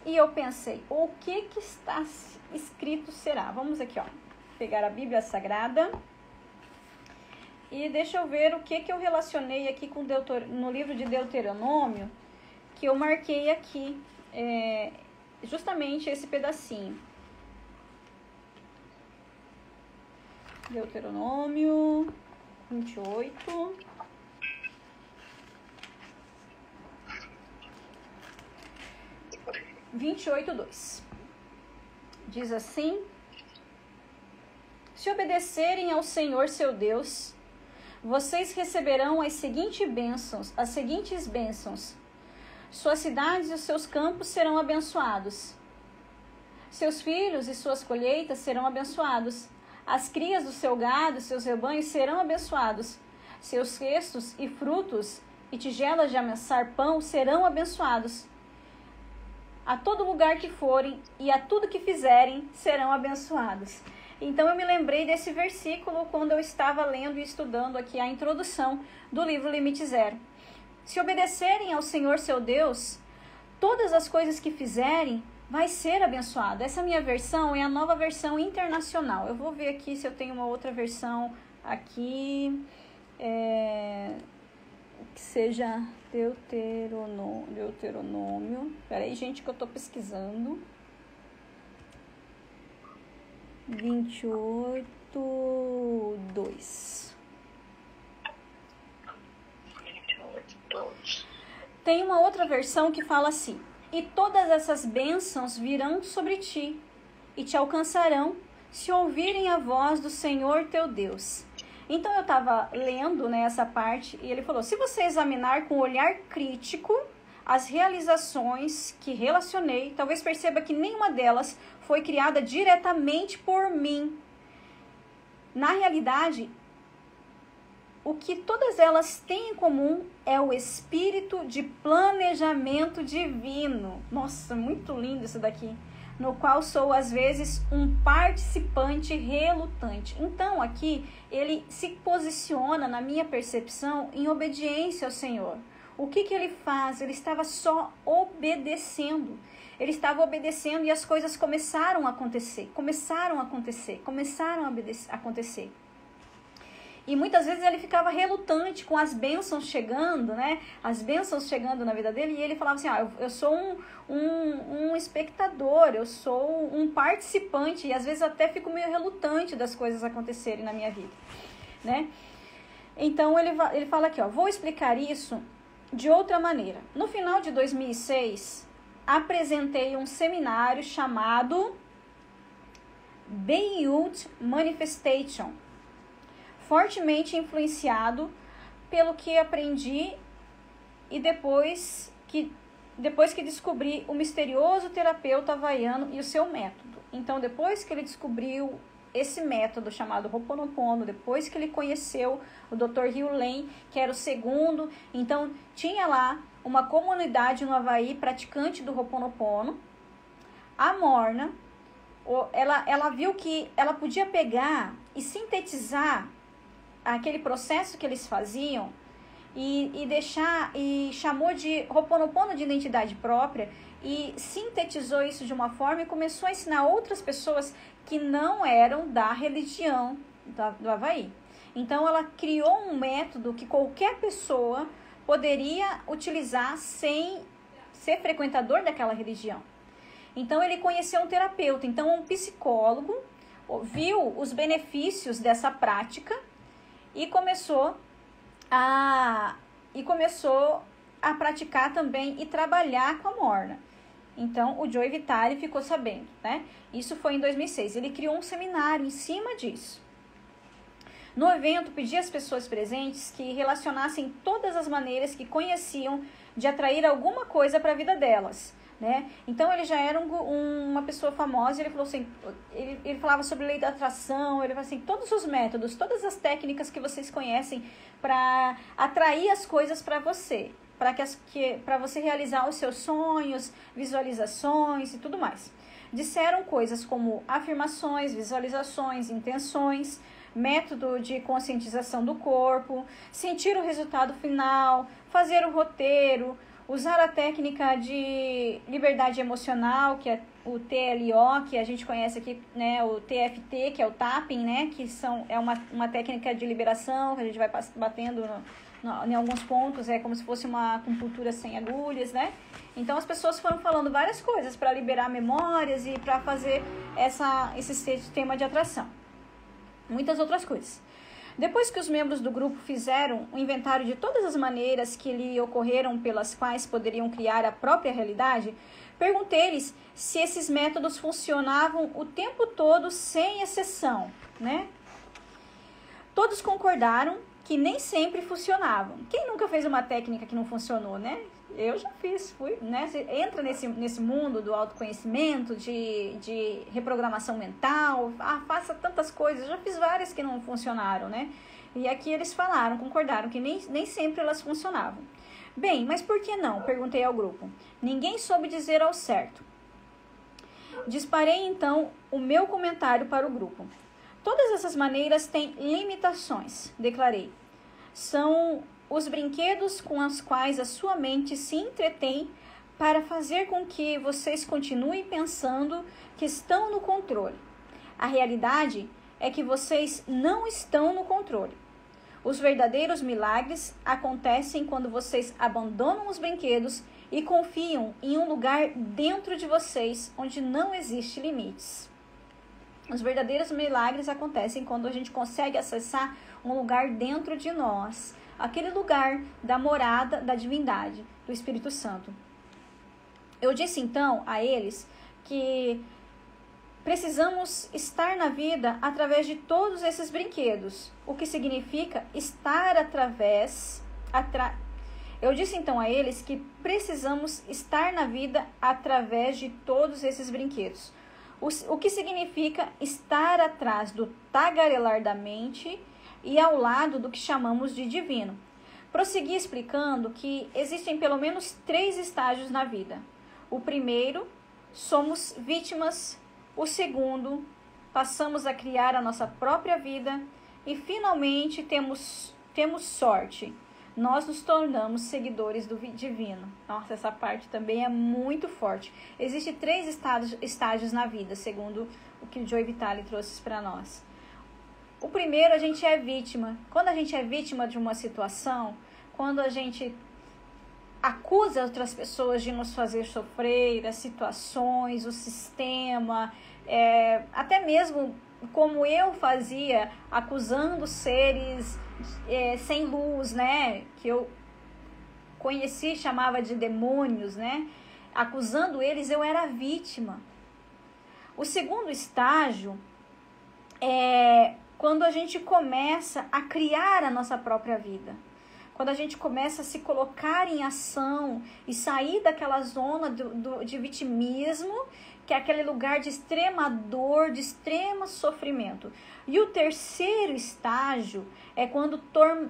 e eu pensei, o que está escrito será? Vamos aqui, pegar a Bíblia Sagrada e deixa eu ver o que eu relacionei aqui com no livro de Deuteronômio, que eu marquei aqui, justamente esse pedacinho. Deuteronômio 28. Diz assim: se obedecerem ao Senhor seu Deus, vocês receberão as seguintes bênçãos. Suas cidades e os seus campos serão abençoados. Seus filhos e suas colheitas serão abençoados. As crias do seu gado e seus rebanhos serão abençoados. Seus cestos e frutos e tigelas de amassar pão serão abençoados. A todo lugar que forem e a tudo que fizerem serão abençoados. Então eu me lembrei desse versículo quando eu estava lendo e estudando aqui a introdução do livro Limite Zero. Se obedecerem ao Senhor seu Deus, todas as coisas que fizerem vai ser abençoado. Essa minha versão é a nova versão internacional. Eu vou ver aqui se eu tenho uma outra versão aqui, que seja Deuteronômio. Peraí, gente, que eu tô pesquisando. 28:2. Tem uma outra versão que fala assim: e todas essas bênçãos virão sobre ti e te alcançarão se ouvirem a voz do Senhor teu Deus. Então eu estava lendo, essa parte, e ele falou: se você examinar com olhar crítico as realizações que relacionei, talvez perceba que nenhuma delas foi criada diretamente por mim. Na realidade, o que todas elas têm em comum é o espírito de planejamento divino. Nossa, muito lindo isso daqui. No qual sou, às vezes, um participante relutante. Então, aqui, ele se posiciona, na minha percepção, em obediência ao Senhor. O que ele faz? Ele estava só obedecendo. Ele estava obedecendo e as coisas começaram a acontecer. Começaram a acontecer. E muitas vezes ele ficava relutante com as bênçãos chegando, As bênçãos chegando na vida dele. E ele falava assim, eu sou um espectador, eu sou um participante. E às vezes até fico meio relutante das coisas acontecerem na minha vida, Então ele fala aqui, vou explicar isso de outra maneira. No final de 2006, apresentei um seminário chamado Beyond Manifestation, fortemente influenciado pelo que aprendi e depois que depois que descobri o misterioso terapeuta havaiano e o seu método. Então, depois que ele descobriu esse método chamado Ho'oponopono, depois que ele conheceu o Dr. Hugh Lane, que era o segundo, então tinha lá uma comunidade no Havaí praticante do Ho'oponopono. A Morna, ela viu que ela podia pegar e sintetizar aquele processo que eles faziam e chamou de Ho'oponopono de identidade própria e sintetizou isso de uma forma e começou a ensinar outras pessoas que não eram da religião do Havaí. Então, ela criou um método que qualquer pessoa poderia utilizar sem ser frequentador daquela religião. Então, ele conheceu um terapeuta. Então, um psicólogo viu os benefícios dessa prática e começou a praticar também e trabalhar com a Morna. Então, o Joe Vitale ficou sabendo, né? Isso foi em 2006. Ele criou um seminário em cima disso. No evento, pedia às pessoas presentes que relacionassem todas as maneiras que conheciam de atrair alguma coisa para a vida delas, né? Então, ele já era uma pessoa famosa, ele falou assim, ele falava sobre lei da atração, ele falou assim, todos os métodos, todas as técnicas que vocês conhecem para atrair as coisas para você, para você realizar os seus sonhos, visualizações e tudo mais. Disseram coisas como afirmações, visualizações, intenções, método de conscientização do corpo, sentir o resultado final, fazer o roteiro, usar a técnica de liberdade emocional, que é o TLO, que a gente conhece aqui, né, o TFT, que é o tapping, né, que é uma técnica de liberação, que a gente vai batendo em alguns pontos, é como se fosse uma acupuntura sem agulhas, né? Então, as pessoas foram falando várias coisas para liberar memórias e para fazer esse sistema de atração. Muitas outras coisas. Depois que os membros do grupo fizeram um inventário de todas as maneiras que lhe ocorreram pelas quais poderiam criar a própria realidade, perguntei-lhes se esses métodos funcionavam o tempo todo, sem exceção, né? Todos concordaram que nem sempre funcionavam. Quem nunca fez uma técnica que não funcionou, né? Eu já fiz, né? Você entra nesse mundo do autoconhecimento, de reprogramação mental, faça tantas coisas. Eu já fiz várias que não funcionaram, né? E aqui eles concordaram que nem sempre elas funcionavam. Bem, mas por que não? Perguntei ao grupo. Ninguém soube dizer ao certo. Disparei então o meu comentário para o grupo. Todas essas maneiras têm limitações, declarei. São os brinquedos com os quais a sua mente se entretém para fazer com que vocês continuem pensando que estão no controle. A realidade é que vocês não estão no controle. Os verdadeiros milagres acontecem quando vocês abandonam os brinquedos e confiam em um lugar dentro de vocês onde não existe limites. Os verdadeiros milagres acontecem quando a gente consegue acessar um lugar dentro de nós, aquele lugar da morada da divindade, do Espírito Santo. Eu disse então a eles que precisamos estar na vida através de todos esses brinquedos, o que significa estar Eu disse então a eles que precisamos estar na vida através de todos esses brinquedos, o que significa estar atrás do tagarelar da mente e ao lado do que chamamos de divino. Prossegui explicando que existem pelo menos 3 estágios na vida. O primeiro, somos vítimas. O segundo, passamos a criar a nossa própria vida. E, finalmente, temos sorte. Nós nos tornamos seguidores do divino. Nossa, essa parte também é muito forte. Existem 3 estágios na vida, segundo o que o Joe Vitale trouxe para nós. O primeiro, a gente é vítima. Quando a gente é vítima de uma situação, quando a gente acusa outras pessoas de nos fazer sofrer, as situações, o sistema, até mesmo como eu fazia, acusando seres sem luz, né? Que eu conheci, chamava de demônios, né? Acusando eles, eu era vítima. O segundo estágio é quando a gente começa a criar a nossa própria vida. quando a gente começa a se colocar em ação e sair daquela zona de vitimismo, que é aquele lugar de extrema dor, de extremo sofrimento. E o terceiro estágio é quando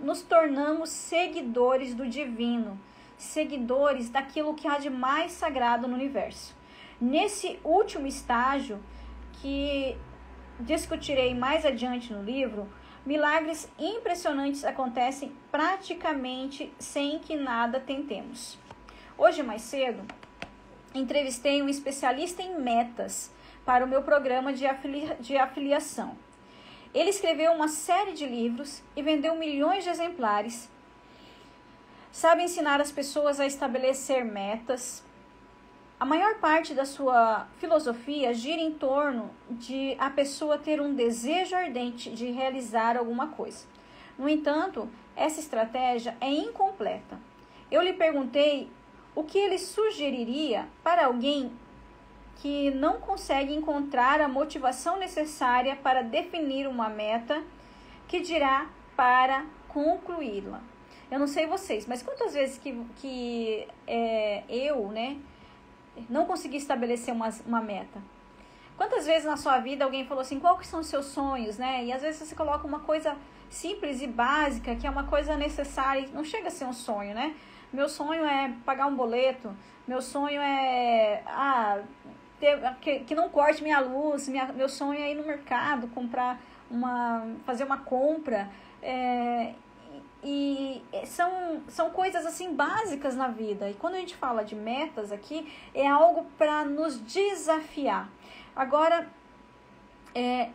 nos tornamos seguidores do divino, seguidores daquilo que há de mais sagrado no universo. Nesse último estágio, que discutirei mais adiante no livro, milagres impressionantes acontecem praticamente sem que nada tentemos. Hoje mais cedo, entrevistei um especialista em metas para o meu programa de afiliação. Ele escreveu uma série de livros e vendeu milhões de exemplares. Sabe ensinar as pessoas a estabelecer metas. A maior parte da sua filosofia gira em torno de a pessoa ter um desejo ardente de realizar alguma coisa. No entanto, essa estratégia é incompleta. Eu lhe perguntei o que ele sugeriria para alguém que não consegue encontrar a motivação necessária para definir uma meta que dirá para concluí-la. Eu não sei vocês, mas quantas vezes eu não consegui estabelecer uma meta? Quantas vezes na sua vida alguém falou assim, quais são os seus sonhos, né? E às vezes você coloca uma coisa simples e básica, que é uma coisa necessária, não chega a ser um sonho, né? Meu sonho é pagar um boleto, meu sonho é que não corte minha luz, meu sonho é ir no mercado, fazer uma compra, e são coisas assim básicas na vida. E quando a gente fala de metas aqui, é algo para nos desafiar. Agora,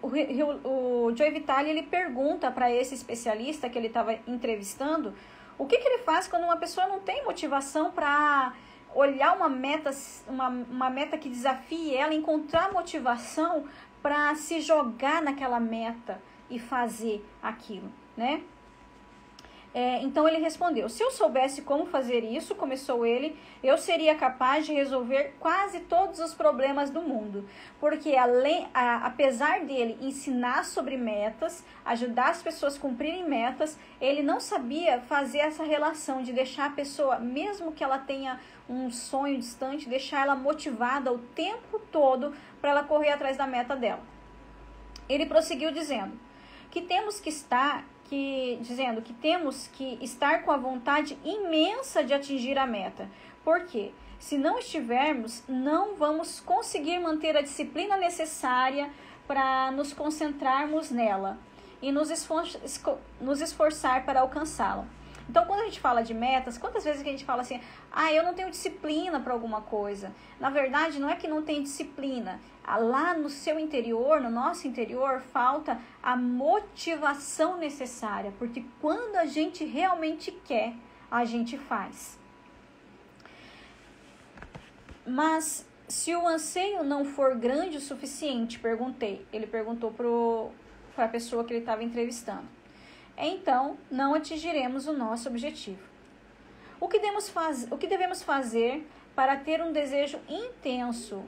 o Joe Vitale, ele pergunta para esse especialista que ele estava entrevistando, o que ele faz quando uma pessoa não tem motivação para olhar uma meta que desafie ela, encontrar motivação para se jogar naquela meta e fazer aquilo, né? Então ele respondeu, se eu soubesse como fazer isso, começou ele, eu seria capaz de resolver quase todos os problemas do mundo, porque apesar dele ensinar sobre metas, ajudar as pessoas a cumprirem metas, ele não sabia fazer essa relação de deixar a pessoa, mesmo que ela tenha um sonho distante, deixar ela motivada o tempo todo para ela correr atrás da meta dela. Ele prosseguiu dizendo que temos que estar com a vontade imensa de atingir a meta. Porque, se não estivermos, não vamos conseguir manter a disciplina necessária para nos concentrarmos nela e nos esforçar para alcançá-la. Então, quando a gente fala de metas, quantas vezes que a gente fala assim, eu não tenho disciplina para alguma coisa? Na verdade, não é que não tem disciplina. Lá no seu interior, no nosso interior, falta a motivação necessária, porque quando a gente realmente quer, a gente faz. Mas se o anseio não for grande o suficiente, ele perguntou para a pessoa que ele estava entrevistando, então não atingiremos o nosso objetivo. O que devemos fazer para ter um desejo intenso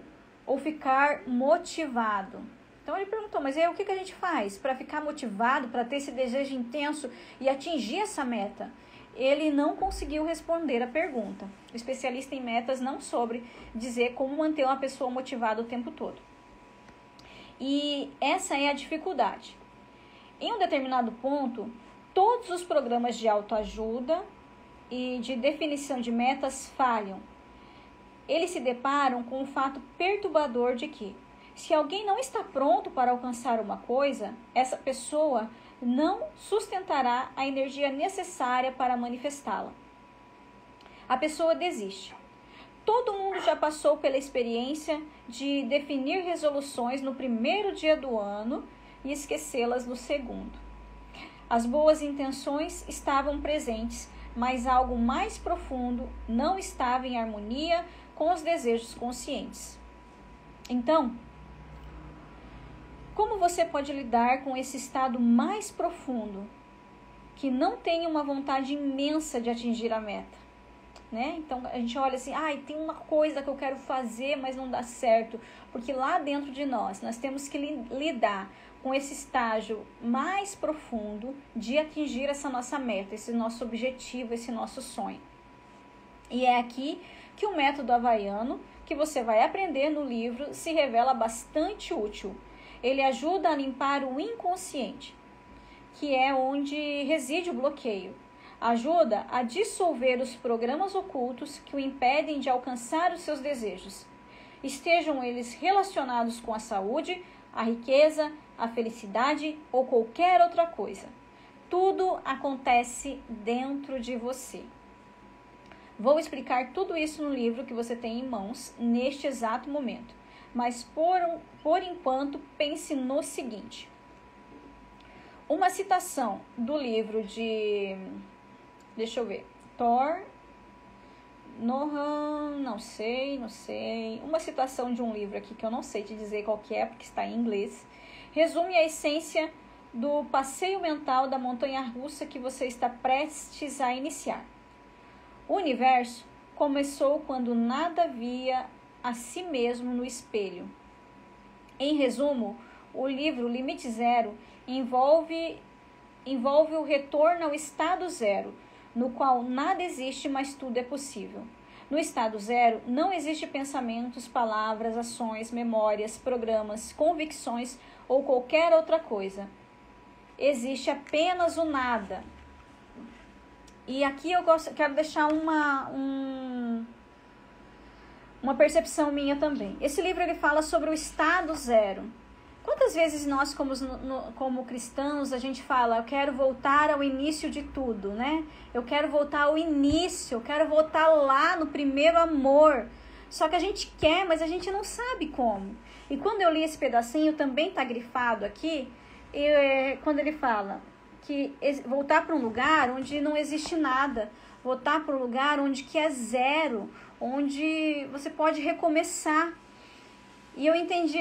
ou ficar motivado? Então ele perguntou, mas aí o que a gente faz para ficar motivado, para ter esse desejo intenso e atingir essa meta? Ele não conseguiu responder a pergunta. O especialista em metas não soube dizer como manter uma pessoa motivada o tempo todo. E essa é a dificuldade. Em um determinado ponto, todos os programas de autoajuda e de definição de metas falham. Eles se deparam com o fato perturbador de que, se alguém não está pronto para alcançar uma coisa, essa pessoa não sustentará a energia necessária para manifestá-la. A pessoa desiste. Todo mundo já passou pela experiência de definir resoluções no primeiro dia do ano e esquecê-las no segundo. As boas intenções estavam presentes, mas algo mais profundo não estava em harmonia com os desejos conscientes. Então, como você pode lidar com esse estado mais profundo, que não tem uma vontade imensa de atingir a meta? Né? Então, a gente olha assim, tem uma coisa que eu quero fazer, mas não dá certo. Porque lá dentro de nós temos que lidar com esse estágio mais profundo de atingir essa nossa meta, esse nosso objetivo, esse nosso sonho. E é aqui que o método havaiano, que você vai aprender no livro, se revela bastante útil. Ele ajuda a limpar o inconsciente, que é onde reside o bloqueio. Ajuda a dissolver os programas ocultos que o impedem de alcançar os seus desejos. Estejam eles relacionados com a saúde, a riqueza, a felicidade ou qualquer outra coisa. Tudo acontece dentro de você. Vou explicar tudo isso no livro que você tem em mãos neste exato momento. Mas por enquanto, pense no seguinte. Uma citação do livro de... Deixa eu ver. Thor... Não sei. Uma citação de um livro aqui que eu não sei te dizer qual que é, porque está em inglês. Resume a essência do passeio mental da montanha-russa que você está prestes a iniciar. O universo começou quando nada via a si mesmo no espelho. Em resumo, o livro Limite Zero envolve o retorno ao estado zero, no qual nada existe, mas tudo é possível. No estado zero, não existe pensamentos, palavras, ações, memórias, programas, convicções ou qualquer outra coisa. Existe apenas o nada. E aqui eu quero deixar uma percepção minha também. Esse livro ele fala sobre o estado zero. Quantas vezes nós, como cristãos, a gente fala, eu quero voltar ao início de tudo, né? Eu quero voltar ao início, eu quero voltar lá no primeiro amor. Só que a gente quer, mas a gente não sabe como. E quando eu li esse pedacinho, também está grifado aqui, quando ele fala que voltar para um lugar onde não existe nada, voltar para um lugar onde que é zero, onde você pode recomeçar. E eu entendi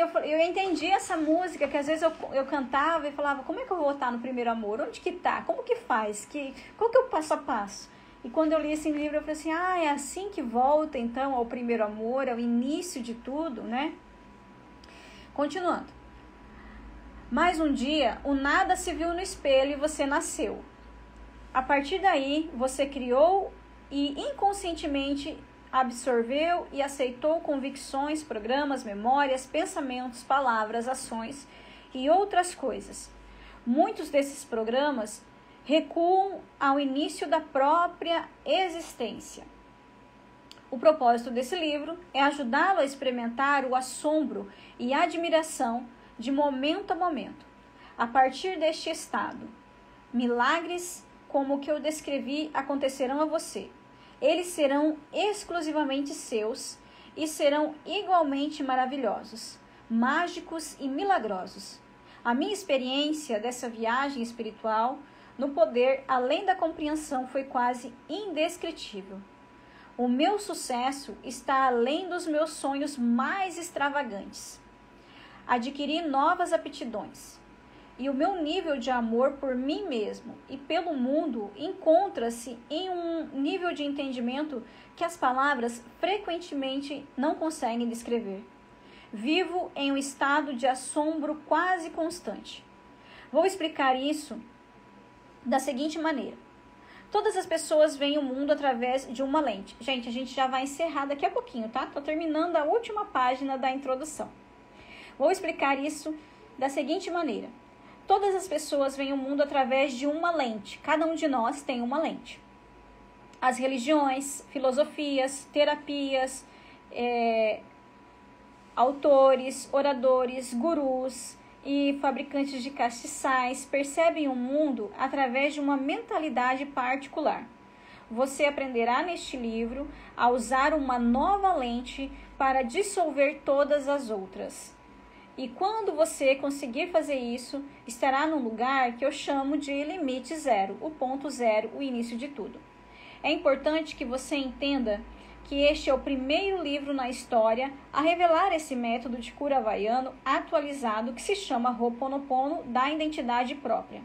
essa música, que às vezes eu cantava e falava, como é que eu vou voltar no primeiro amor? Onde que tá? Como que faz? Qual que é o passo a passo? E quando eu li esse livro, eu falei assim, é assim que volta, então, ao primeiro amor, ao início de tudo, né? Continuando. Mais um dia, o nada se viu no espelho e você nasceu. A partir daí, você criou e inconscientemente absorveu e aceitou convicções, programas, memórias, pensamentos, palavras, ações e outras coisas. Muitos desses programas recuam ao início da própria existência. O propósito desse livro é ajudá-lo a experimentar o assombro e a admiração de momento a momento. A partir deste estado, milagres como o que eu descrevi acontecerão a você. Eles serão exclusivamente seus e serão igualmente maravilhosos, mágicos e milagrosos. A minha experiência dessa viagem espiritual no poder além da compreensão foi quase indescritível. O meu sucesso está além dos meus sonhos mais extravagantes. Adquiri novas aptidões. E o meu nível de amor por mim mesmo e pelo mundo encontra-se em um nível de entendimento que as palavras frequentemente não conseguem descrever. Vivo em um estado de assombro quase constante. Vou explicar isso da seguinte maneira. Todas as pessoas veem o mundo através de uma lente. Gente, a gente já vai encerrar daqui a pouquinho, tá? Tô terminando a última página da introdução. Vou explicar isso da seguinte maneira. Todas as pessoas veem o mundo através de uma lente. Cada um de nós tem uma lente. As religiões, filosofias, terapias, autores, oradores, gurus e fabricantes de castiçais percebem o mundo através de uma mentalidade particular. Você aprenderá neste livro a usar uma nova lente para dissolver todas as outras. E quando você conseguir fazer isso, estará num lugar que eu chamo de limite zero, o ponto zero, o início de tudo. É importante que você entenda que este é o primeiro livro na história a revelar esse método de cura havaiano atualizado que se chama Ho'oponopono da identidade própria.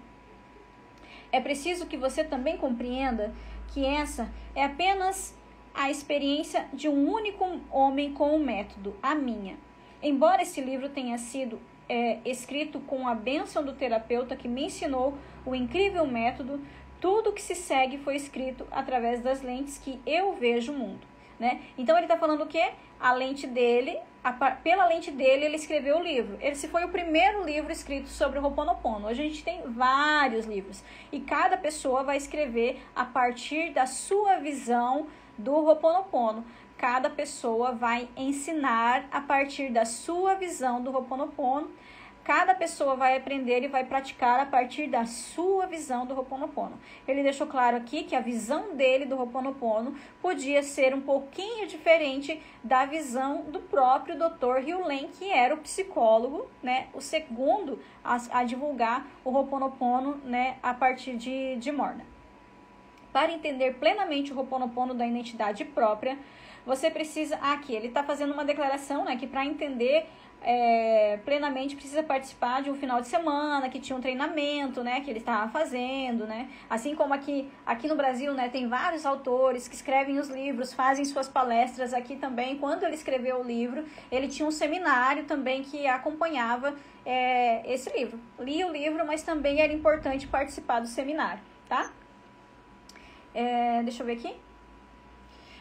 É preciso que você também compreenda que essa é apenas a experiência de um único homem com o método, a minha. Embora esse livro tenha sido escrito com a bênção do terapeuta que me ensinou o incrível método. Tudo que se segue foi escrito através das lentes que eu vejo o mundo, né? Então ele está falando o quê? A lente dele, pela lente dele ele escreveu o livro. Esse foi o primeiro livro escrito sobre o Ho'oponopono. Hoje a gente tem vários livros e cada pessoa vai escrever a partir da sua visão do Ho'oponopono. Cada pessoa vai ensinar a partir da sua visão do Ho'oponopono. Cada pessoa vai aprender e vai praticar a partir da sua visão do Ho'oponopono. Ele deixou claro aqui que a visão dele do Ho'oponopono podia ser um pouquinho diferente da visão do próprio Dr. Hew Len, que era o psicólogo, né, o segundo a divulgar o Ho'oponopono, né, a partir de Morna. Para entender plenamente o Ho'oponopono da identidade própria, você precisa... Aqui, ele está fazendo uma declaração, né, que para entender plenamente precisa participar de um final de semana, que tinha um treinamento, né, que ele estava fazendo, né, assim como aqui no Brasil, né, tem vários autores que escrevem os livros, fazem suas palestras. Aqui também, quando ele escreveu o livro, ele tinha um seminário também que acompanhava esse livro. Li o livro, mas também era importante participar do seminário, tá? Deixa eu ver aqui.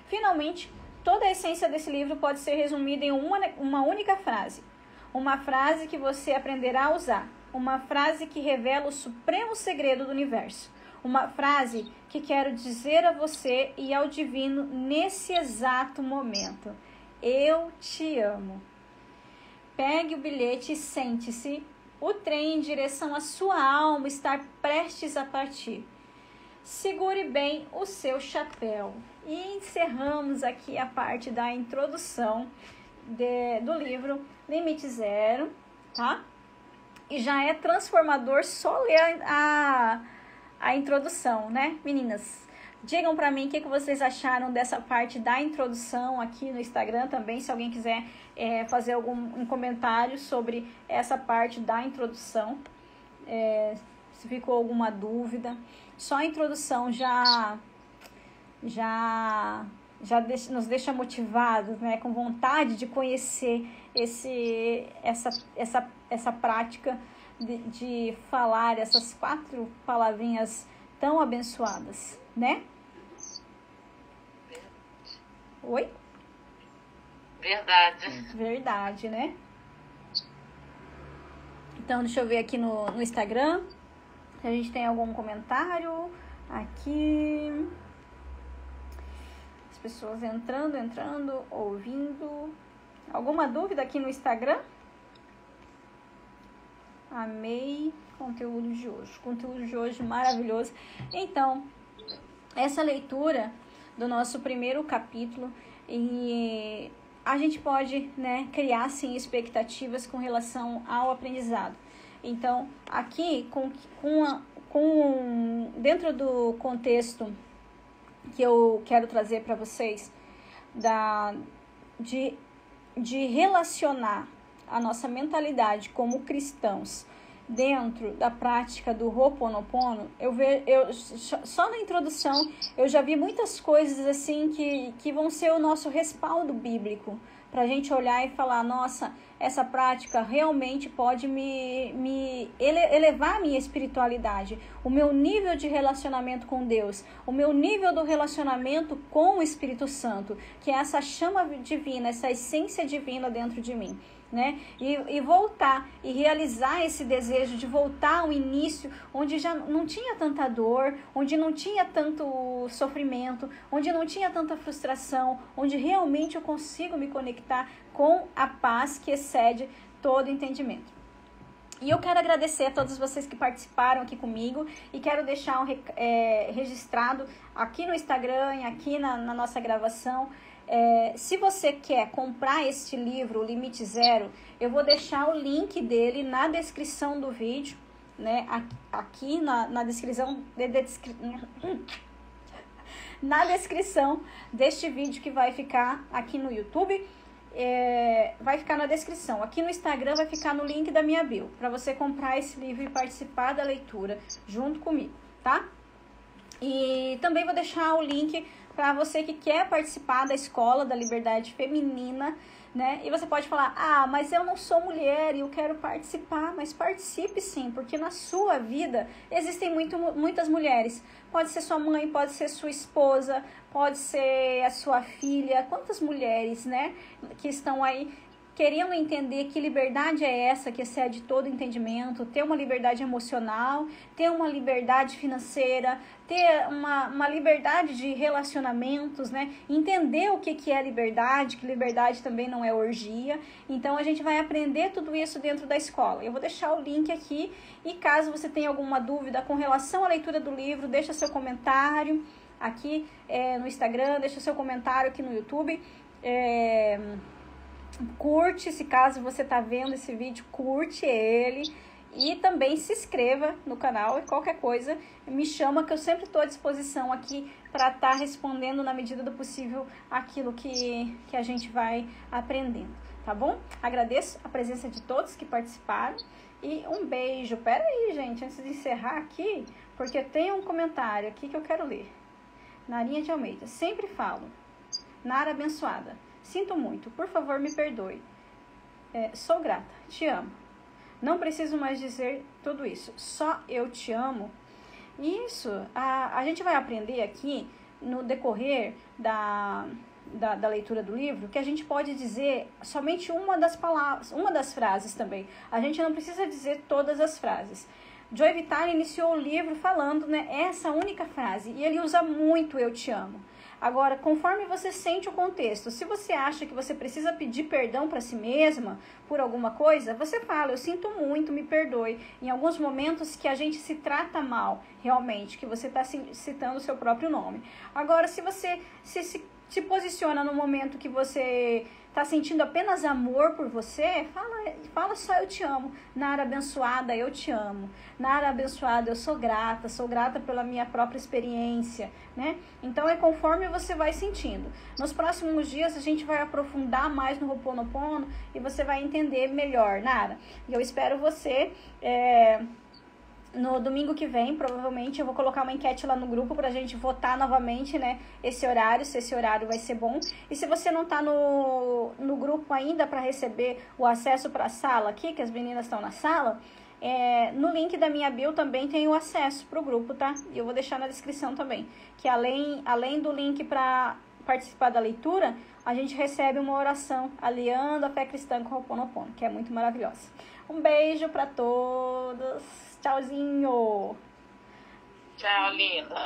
Finalmente, toda a essência desse livro pode ser resumida em uma única frase. Uma frase que você aprenderá a usar. Uma frase que revela o supremo segredo do universo. Uma frase que quero dizer a você e ao divino nesse exato momento. Eu te amo. Pegue o bilhete e sente-se. O trem em direção à sua alma está prestes a partir. Segure bem o seu chapéu. E encerramos aqui a parte da introdução do livro Limite Zero, tá? E já é transformador só ler a introdução, né, meninas? Digam pra mim o que vocês acharam dessa parte da introdução aqui no Instagram também, se alguém quiser fazer algum comentário sobre essa parte da introdução, se ficou alguma dúvida. Só a introdução já nos deixa motivados, né, com vontade de conhecer essa prática de falar essas 4 palavrinhas tão abençoadas, né? Oi? Verdade, né? Então, deixa eu ver aqui no Instagram se a gente tem algum comentário. Aqui... pessoas entrando, ouvindo. Alguma dúvida aqui no Instagram? Amei conteúdo de hoje maravilhoso. Então, essa leitura do nosso primeiro capítulo, e a gente pode, né, criar sim expectativas com relação ao aprendizado. Então, aqui dentro do contexto que eu quero trazer para vocês, de relacionar a nossa mentalidade como cristãos dentro da prática do Ho'oponopono, só na introdução eu já vi muitas coisas assim que vão ser o nosso respaldo bíblico, para a gente olhar e falar, nossa, essa prática realmente pode elevar a minha espiritualidade, o meu nível de relacionamento com Deus, o meu nível do relacionamento com o Espírito Santo, que é essa chama divina, essa essência divina dentro de mim, né? E voltar e realizar esse desejo de voltar ao início, onde já não tinha tanta dor, onde não tinha tanto sofrimento, onde não tinha tanta frustração, onde realmente eu consigo me conectar com a paz que excede todo entendimento. E eu quero agradecer a todos vocês que participaram aqui comigo e quero deixar registrado aqui no Instagram e aqui na nossa gravação. Se você quer comprar este livro, o Limite Zero, eu vou deixar o link dele na descrição do vídeo, né? Aqui na descrição na descrição deste vídeo que vai ficar aqui no YouTube. Vai ficar na descrição. Aqui no Instagram vai ficar no link da minha bio, para você comprar esse livro e participar da leitura junto comigo, tá? E também vou deixar o link para você que quer participar da Escola da Liberdade Feminina, né? E você pode falar, ah, mas eu não sou mulher e eu quero participar. Mas participe sim, porque na sua vida existem muitas mulheres. Pode ser sua mãe, pode ser sua esposa, pode ser a sua filha. Quantas mulheres, né, que estão aí querendo entender que liberdade é essa, que excede todo entendimento, ter uma liberdade emocional, ter uma liberdade financeira, ter uma liberdade de relacionamentos, né? Entender o que é liberdade, que liberdade também não é orgia. Então, a gente vai aprender tudo isso dentro da escola. Eu vou deixar o link aqui e caso você tenha alguma dúvida com relação à leitura do livro, deixa seu comentário aqui no Instagram, deixa seu comentário aqui no YouTube. Curte, se caso você está vendo esse vídeo, curte ele e também se inscreva no canal e qualquer coisa me chama que eu sempre estou à disposição aqui para estar respondendo na medida do possível aquilo que a gente vai aprendendo, tá bom? Agradeço a presença de todos que participaram e um beijo. Pera aí, gente, antes de encerrar aqui, porque tem um comentário aqui que eu quero ler. Narinha de Almeida, sempre falo, Nara abençoada. Sinto muito, por favor me perdoe. Sou grata, te amo. Não preciso mais dizer tudo isso, só eu te amo. Isso, a gente vai aprender aqui no decorrer da leitura do livro que a gente pode dizer somente uma das palavras, uma das frases também. A gente não precisa dizer todas as frases. Joe Vitale iniciou o livro falando, né, essa única frase e ele usa muito eu te amo. Agora, conforme você sente o contexto, se você acha que você precisa pedir perdão para si mesma por alguma coisa, você fala, eu sinto muito, me perdoe. Em alguns momentos que a gente se trata mal, realmente, que você está citando o seu próprio nome. Agora, se você se posiciona no momento que você está sentindo apenas amor por você, fala só eu te amo. Nara abençoada, eu te amo. Nara abençoada, eu sou grata pela minha própria experiência, né? Então é conforme você vai sentindo. Nos próximos dias a gente vai aprofundar mais no Ho'oponopono e você vai entender melhor, Nara. E eu espero você... No domingo que vem, provavelmente, eu vou colocar uma enquete lá no grupo pra gente votar novamente, né, esse horário, se esse horário vai ser bom. E se você não tá no grupo ainda para receber o acesso para a sala aqui, que as meninas estão na sala, no link da minha bio também tem o acesso pro grupo, tá? E eu vou deixar na descrição também, que além do link para participar da leitura, a gente recebe uma oração aliando a fé cristã com o Ho'oponopono, que é muito maravilhosa. Um beijo para todos. Tchauzinho. Tchau, linda.